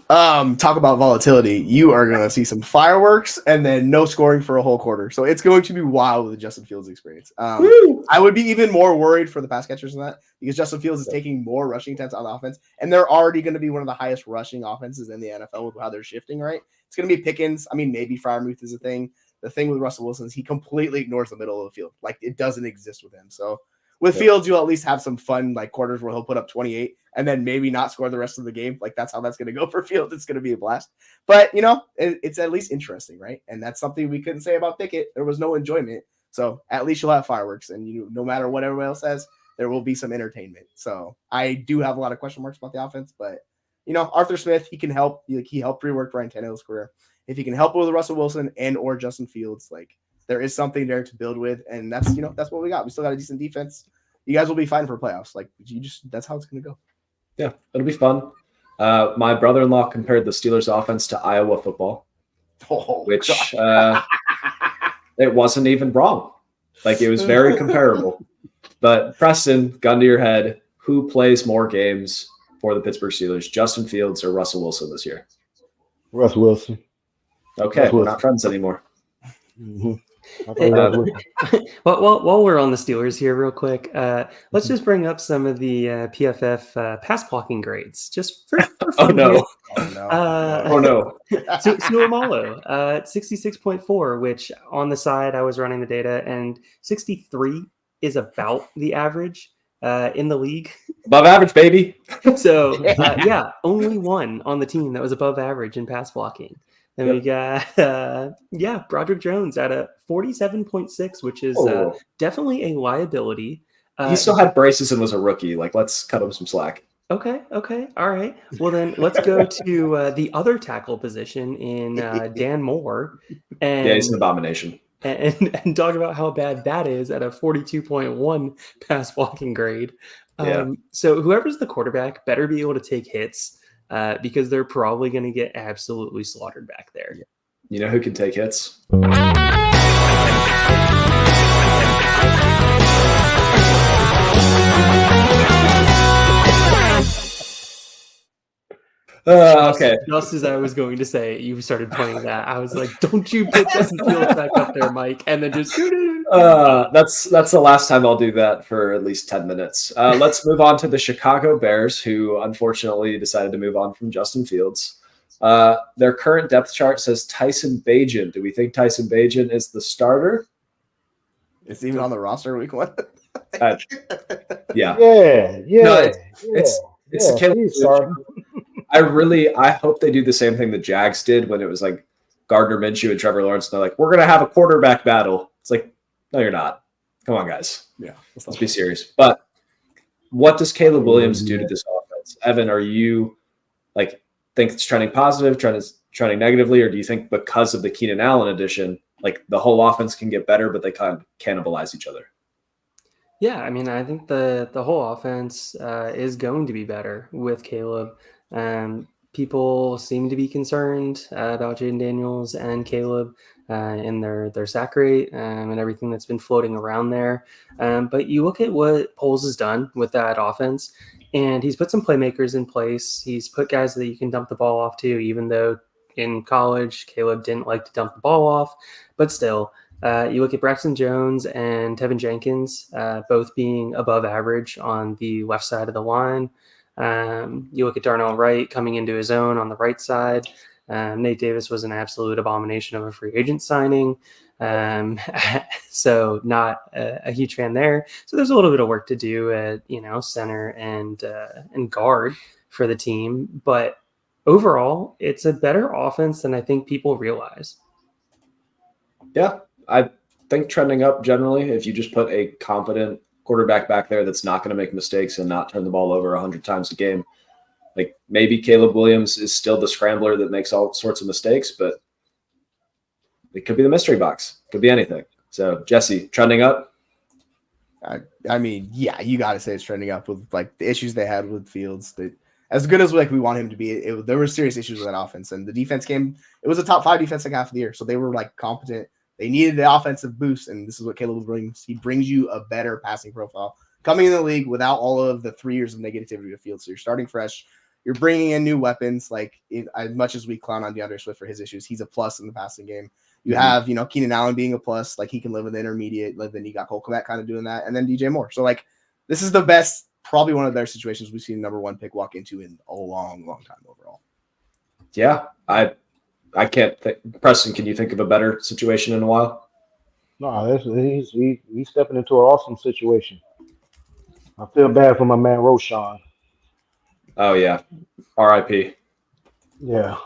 Talk about volatility. You are going to see some fireworks and then no scoring for a whole quarter. So it's going to be wild with the Justin Fields experience. I would be even more worried for the pass catchers than that because Justin Fields is taking more rushing attempts on the offense, and they're already going to be one of the highest rushing offenses in the NFL with how they're shifting, right? It's going to be Pickens. I mean, maybe Freiermuth is a thing. The thing with Russell Wilson is he completely ignores the middle of the field. Like, it doesn't exist with him. So with Fields, you'll at least have some fun like quarters where he'll put up 28 and then maybe not score the rest of the game. Like, that's how that's going to go for Fields. It's going to be a blast. But, it's at least interesting, right? And that's something we couldn't say about Pickett. There was no enjoyment. So at least you'll have fireworks. And, no matter what everyone else says, there will be some entertainment. So I do have a lot of question marks about the offense. But, Arthur Smith, he can help. He helped rework Ryan Tannehill's career. If he can help with Russell Wilson and or Justin Fields, like, there is something there to build with. And that's what we got. We still got a decent defense. You guys will be fine for playoffs. Like, that's how it's going to go. Yeah, it'll be fun. My brother-in-law compared the Steelers offense to Iowa football, which it wasn't even wrong. Like, it was very comparable. But Preston, gun to your head, who plays more games for the Pittsburgh Steelers, Justin Fields or Russell Wilson this year? Russ Wilson. Okay, we're not friends anymore. Mm-hmm. While we're on the Steelers here real quick, let's just bring up some of the PFF pass blocking grades. Just for fun. Oh, no. Suamalo at 66.4, which on the side I was running the data, and 63 is about the average in the league. Above average, baby. So, only one on the team that was above average in pass blocking. And we got, Broderick Jones at a 47.6, which is definitely a liability. He still had braces and was a rookie. Like, let's cut him some slack. Okay. All right. Well, then let's go to the other tackle position in Dan Moore. And, yeah, he's an abomination. And talk about how bad that is at a 42.1 pass blocking grade. So whoever's the quarterback better be able to take hits. Because they're probably going to get absolutely slaughtered back there. You know who can take hits? Okay. Just as I was going to say, you started playing that. I was like, "Don't you put Justin Fields back up there, Mike?" And then just that's the last time I'll do that for at least 10 minutes. Let's move on to the Chicago Bears, who unfortunately decided to move on from Justin Fields. Their current depth chart says Tyson Bagent. Do we think Tyson Bagent is the starter? It's even on the roster week 1. Yeah. No, it's a killer. I hope they do the same thing the Jags did when it was like Gardner Minshew and Trevor Lawrence. And they're like, we're going to have a quarterback battle. It's like, no, you're not. Come on, guys. Yeah. Let's be serious. But what does Caleb Williams do to this offense? Evan, are you like think it's trending positive, trending negatively, or do you think because of the Keenan Allen addition, like the whole offense can get better, but they kind of cannibalize each other? Yeah, I mean, I think the whole offense is going to be better with Caleb. People seem to be concerned about Jaden Daniels and Caleb in their sack rate and everything that's been floating around there. But you look at what Poles has done with that offense, and he's put some playmakers in place. He's put guys that you can dump the ball off to, even though in college Caleb didn't like to dump the ball off. But still, you look at Braxton Jones and Tevin Jenkins, both being above average on the left side of the line. You look at Darnell Wright coming into his own on the right side. Nate Davis was an absolute abomination of a free agent signing. So not a huge fan there. So there's a little bit of work to do at, center and guard for the team. But overall, it's a better offense than I think people realize. Yeah, I think trending up generally, if you just put a competent quarterback back there that's not going to make mistakes and not turn the ball over 100 times a game. Like maybe Caleb Williams is still the scrambler that makes all sorts of mistakes, but it could be the mystery box. Could be anything. So Jesse, trending up? I mean, yeah, you got to say it's trending up with like the issues they had with Fields. That as good as like we want him to be, there were serious issues with that offense, and the defense came. It was a top 5 defense like half of the year, so they were like competent. They needed the offensive boost, and this is what Caleb brings. He brings you a better passing profile coming in the league without all of the 3 years of negativity to Fields. So you're starting fresh. You're bringing in new weapons. Like as much as we clown on DeAndre Swift for his issues, he's a plus in the passing game. You have, Keenan Allen being a plus, like he can live in the intermediate. Like then you got Cole Kmet kind of doing that, and then DJ Moore. So like this is the best, probably one of their situations we've seen number one pick walk into in a long, long time overall. Yeah, I can't think. Preston, can you think of a better situation in a while? No, he's stepping into an awesome situation. I feel bad for my man Roshan. Oh yeah, R.I.P. Yeah,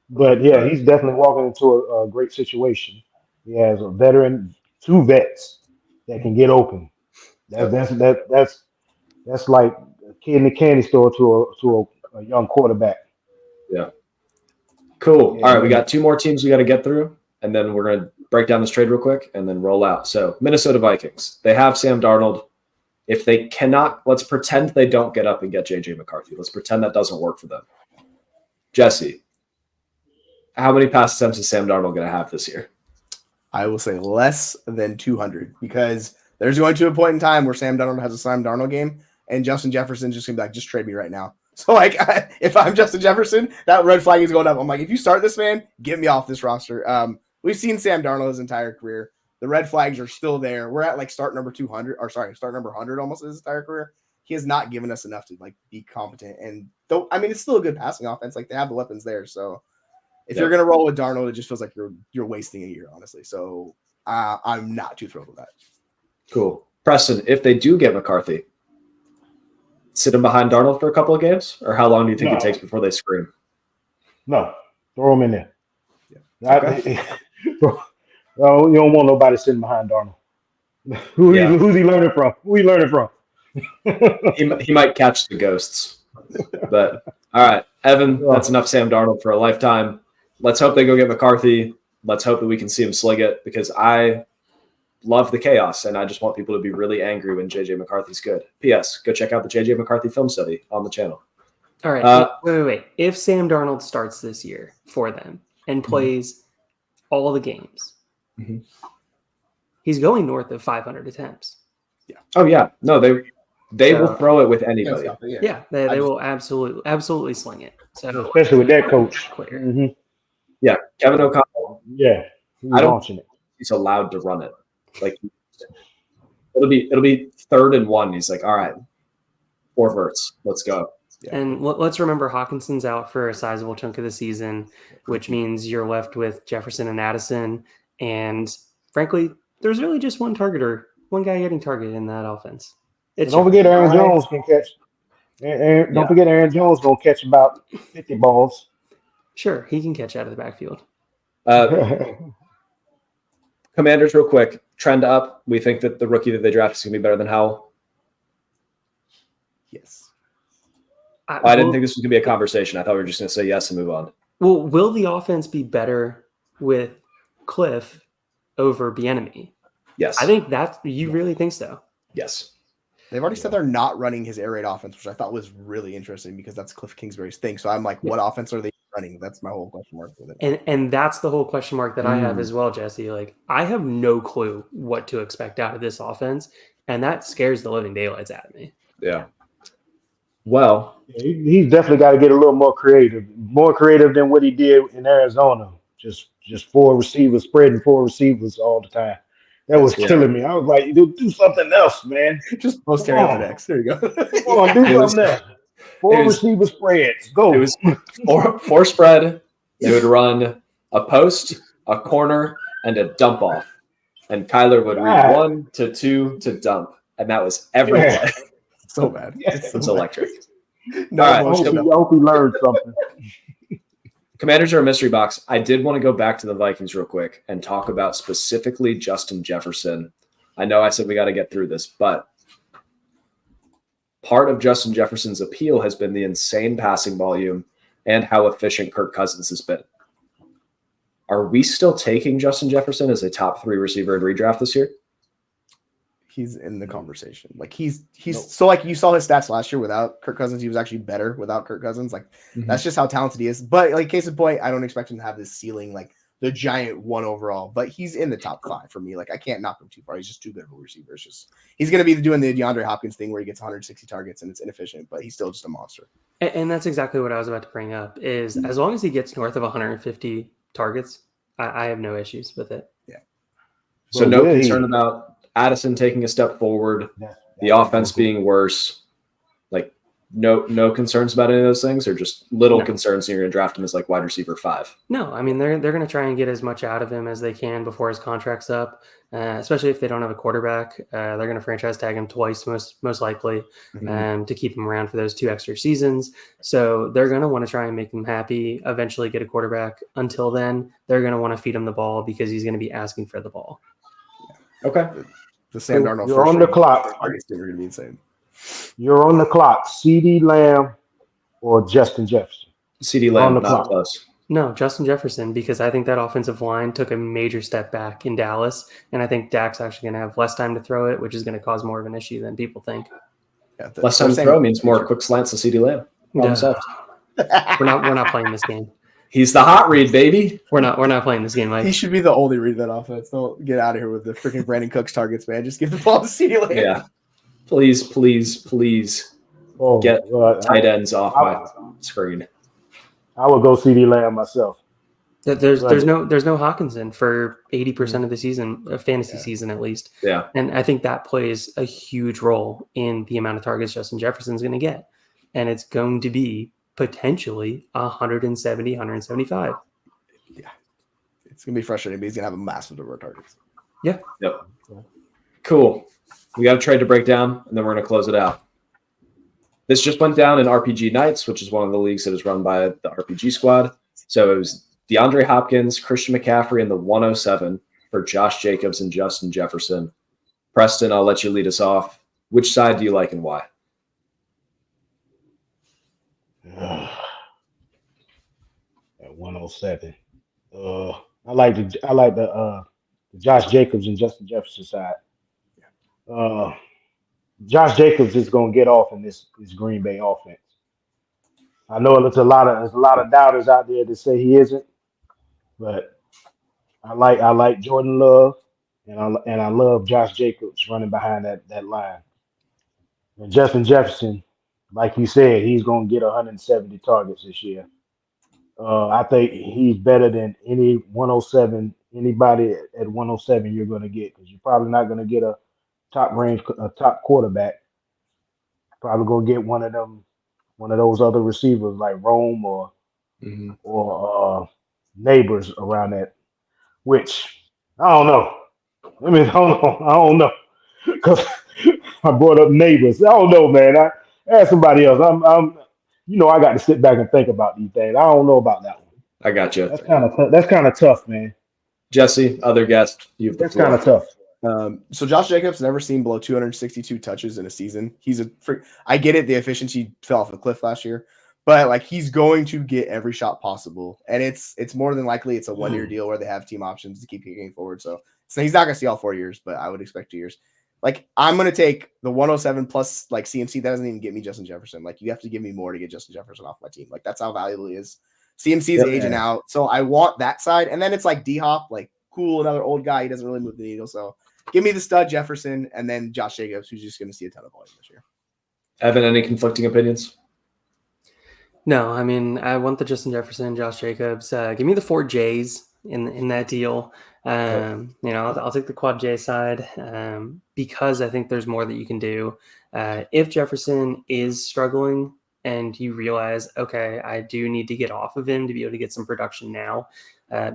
but yeah, he's definitely walking into a great situation. He has a veteran, 2 vets that can get open. That's like a kid in the candy store to a young quarterback. Yeah. Cool. Yeah, All right, we got 2 more teams we got to get through, and then we're gonna break down this trade real quick and then roll out. So Minnesota Vikings, they have Sam Darnold. If they cannot, let's pretend they don't get up and get JJ McCarthy. Let's pretend that doesn't work for them. Jesse, how many pass attempts is Sam Darnold going to have this year? I will say less than 200 because there's going to a point in time where Sam Darnold has a Sam Darnold game and Justin Jefferson's just going to be like, just trade me right now. So, like, if I'm Justin Jefferson, that red flag is going up. I'm like, if you start this man, get me off this roster. We've seen Sam Darnold his entire career. The red flags are still there. We're at, like, start number 100 almost his entire career. He has not given us enough to, like, be competent. And, though, I mean, it's still a good passing offense. Like, they have the weapons there. So, if you're going to roll with Darnold, it just feels like you're wasting a year, honestly. So, I'm not too thrilled with that. Cool. Preston, if they do get McCarthy, sit him behind Darnold for a couple of games? Or how long do you think it takes before they scream? No. Throw him in there. Yeah. Okay. Well, you don't want nobody sitting behind Darnold. Who's he learning from? Who he learning from? he might catch the ghosts. But, all right, Evan, that's enough Sam Darnold for a lifetime. Let's hope they go get McCarthy. Let's hope that we can see him sling it because I love the chaos, and I just want people to be really angry when JJ McCarthy's good. P.S. Go check out the JJ McCarthy film study on the channel. All right. Wait. If Sam Darnold starts this year for them and plays all the games, he's going north of 500 attempts. Yeah. Oh, yeah. No, they will throw it with anybody. Yeah, they will absolutely sling it. So especially with that coach. Yeah, Kevin O'Connell. Yeah, I don't think he's allowed to run it. Like it'll be 3rd and 1. He's like, all right, 4 verts, let's go. Yeah. And let's remember Hawkinson's out for a sizable chunk of the season, which means you're left with Jefferson and Addison. And frankly, there's really just one guy getting targeted in that offense. Don't forget Aaron Jones can catch. Don't forget Aaron Jones gonna catch about 50 balls. Sure, he can catch out of the backfield. Commanders, real quick, trend up. We think that the rookie that they draft is going to be better than Howell. Yes. I didn't think this was going to be a conversation. I thought we were just going to say yes and move on. Well, will the offense be better with Cliff over Bieniemy? Yes. I think you really think so? Yes. They've already said they're not running his air raid offense, which I thought was really interesting because that's Cliff Kingsbury's thing. So I'm like, what offense are they running? That's my whole question mark with it. And that's the whole question mark that I have as well, Jesse. Like, I have no clue what to expect out of this offense, and that scares the living daylights out of me. Yeah. Well, he's definitely got to get a little more creative than what he did in Arizona. Just 4 receivers, spreading 4 receivers all the time. That was killing me. I was like, do something else, man. Just post Terry on the next. There you go. Come on, do something else. 4 receiver spreads. Go. It was 4 spread. They would run a post, a corner, and a dump off. And Kyler would read 1 to 2 to dump. And that was every play. So bad. It's electric. No, I hope he learned something. Commanders are a mystery box. I did want to go back to the Vikings real quick and talk about specifically Justin Jefferson. I know I said we got to get through this, but part of Justin Jefferson's appeal has been the insane passing volume and how efficient Kirk Cousins has been. Are we still taking Justin Jefferson as a top 3 receiver in redraft this year? He's in the conversation. Like he's so like you saw his stats last year without Kirk Cousins. He was actually better without Kirk Cousins. Like that's just how talented he is. But like case in point, I don't expect him to have this ceiling like the giant 1 overall. But he's in the top 5 for me. Like I can't knock him too far. He's just too good of a receiver. It's just he's going to be doing the DeAndre Hopkins thing where he gets 160 targets and it's inefficient, but he's still just a monster. And that's exactly what I was about to bring up. Is as long as he gets north of 150 targets, I have no issues with it. Yeah. So Well, no yeah, concern about Addison taking a step forward, that's the a offense good point. being worse. Like no concerns about any of those things, or just little No. concerns, and you're gonna draft him as like wide receiver 5. No, I mean they're going to try and get as much out of him as they can before his contract's up. Especially if they don't have a quarterback, they're going to franchise tag him twice, most likely, to keep him around for those 2 extra seasons. So they're going to want to try and make him happy. Eventually, get a quarterback. Until then, they're going to want to feed him the ball because he's going to be asking for the ball. Okay. The Sam Darnold You're on the clock. Targets are going to be insane. You're on the clock. CD Lamb or Justin Jefferson. CD You're on Lamb, the not clock. close. No, Justin Jefferson, because I think that offensive line took a major step back in Dallas, and I think Dak's actually going to have less time to throw it, which is going to cause more of an issue than people think. Yeah, Less time to throw means more quick slants to CD Lamb. Problem solved. We're not playing this game. He's the hot read, baby. We're not playing this game, Mike. He should be the only read that offense. Don't get out of here with the freaking Brandon Cooks targets, man. Just give the ball to CeeDee Lamb. Yeah. Please get tight ends off my screen. I would go CD Lamb myself. There's no Hawkinson for 80% of the season, fantasy season at least. Yeah. And I think that plays a huge role in the amount of targets Justin Jefferson's going to get. And it's going to be potentially 170, 175. Yeah. It's going to be frustrating, but he's going to have a massive number of targets. Yeah. Yep. Cool. We got a trade to break down, and then we're going to close it out. This just went down in RPG Nights, which is one of the leagues that is run by the RPG squad. So it was DeAndre Hopkins, Christian McCaffrey, and the 107 for Josh Jacobs and Justin Jefferson. Preston, I'll let you lead us off. Which side do you like and why? At 107. I like the Josh Jacobs and Justin Jefferson side. Josh Jacobs is going to get off in this Green Bay offense. I know there's a lot of doubters out there that say he isn't, but I like Jordan Love, and I love Josh Jacobs running behind that line. And Justin Jefferson, like you said, he's going to get 170 targets this year. I think he's better than any 107. Anybody at 107 you're going to get, because you're probably not going to get a top quarterback. Probably going to get one of those other receivers like Rome or Neighbors around that. Which I don't know. I don't know, because I brought up Neighbors. I don't know, man. I ask somebody else. I got to sit back and think about these things. I don't know about that one. I got you. That's kind of tough, man. Jesse, other guest, That's kind of tough. So Josh Jacobs never seen below 262 touches in a season. I get it. The efficiency fell off a cliff last year, but like he's going to get every shot possible. And it's more than likely it's a 1-year deal where they have team options to keep kicking forward. So he's not going to see all 4 years, but I would expect 2 years. Like I'm going to take the 107 plus like CMC. That doesn't even get me Justin Jefferson. Like you have to give me more to get Justin Jefferson off my team. Like that's how valuable he is. CMC is aging out. So I want that side. And then it's like D-Hop, like cool, another old guy. He doesn't really move the needle. So give me the stud Jefferson and then Josh Jacobs, who's just going to see a ton of volume this year. Evan, any conflicting opinions? No, I mean, I want the Justin Jefferson, Josh Jacobs. Give me the 4 J's in that deal. I'll take the quad J side because I think there's more that you can do. If Jefferson is struggling and you realize, okay, I do need to get off of him to be able to get some production now,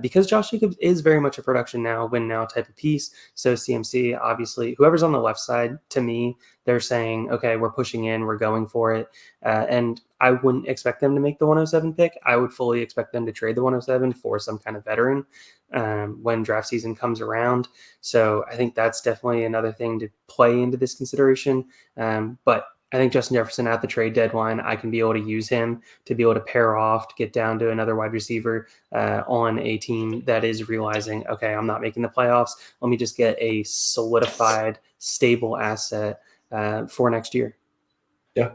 because Josh Jacobs is very much a production now, win now type of piece. So CMC, obviously, whoever's on the left side, to me, they're saying, okay, we're pushing in, we're going for it. And I wouldn't expect them to make the 107 pick. I would fully expect them to trade the 107 for some kind of veteran when draft season comes around. So I think that's definitely another thing to play into this consideration. But I think Justin Jefferson at the trade deadline, I can be able to use him to be able to pair off, to get down to another wide receiver on a team that is realizing, okay, I'm not making the playoffs. Let me just get a solidified, stable asset for next year. Yeah.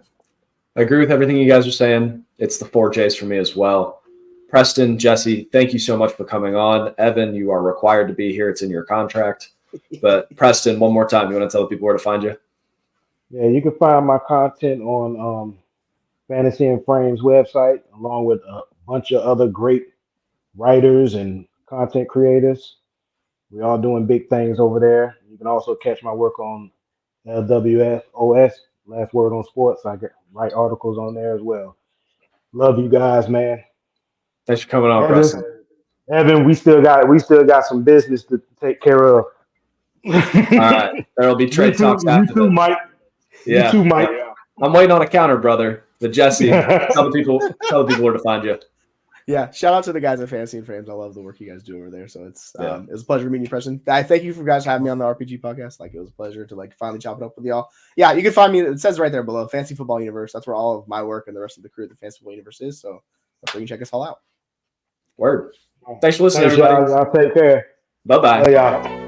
I agree with everything you guys are saying. It's the 4 J's for me as well. Preston, Jesse, thank you so much for coming on. Evan, you are required to be here. It's in your contract. But Preston, one more time, you want to tell people where to find you? Yeah, you can find my content on Fantasy and Frames website, along with a bunch of other great writers and content creators. We're all doing big things over there. You can also catch my work on LWFOS, Last Word on Sports. Write articles on there as well. Love you guys, man. Thanks for coming on, Evan, Preston. Evan, we still got some business to take care of. All right, there'll be trade talks after You too, this. Mike. Yeah, You too, Mike. I'm waiting on a counter, brother. But Jesse, tell the people where to find you. Yeah, shout out to the guys at Fantasy and Frames. I love the work you guys do over there. So it's it was a pleasure meeting you, Preston. I thank you for guys having me on the RPG podcast. Like, it was a pleasure to finally chop it up with y'all. Yeah, you can find me. It says right there below, Fantasy Football Universe. That's where all of my work and the rest of the crew at the Fantasy Football Universe is. So that's where you can check us all out. Word. Thanks for listening, everybody. Y'all take care. Bye-bye. Bye, y'all.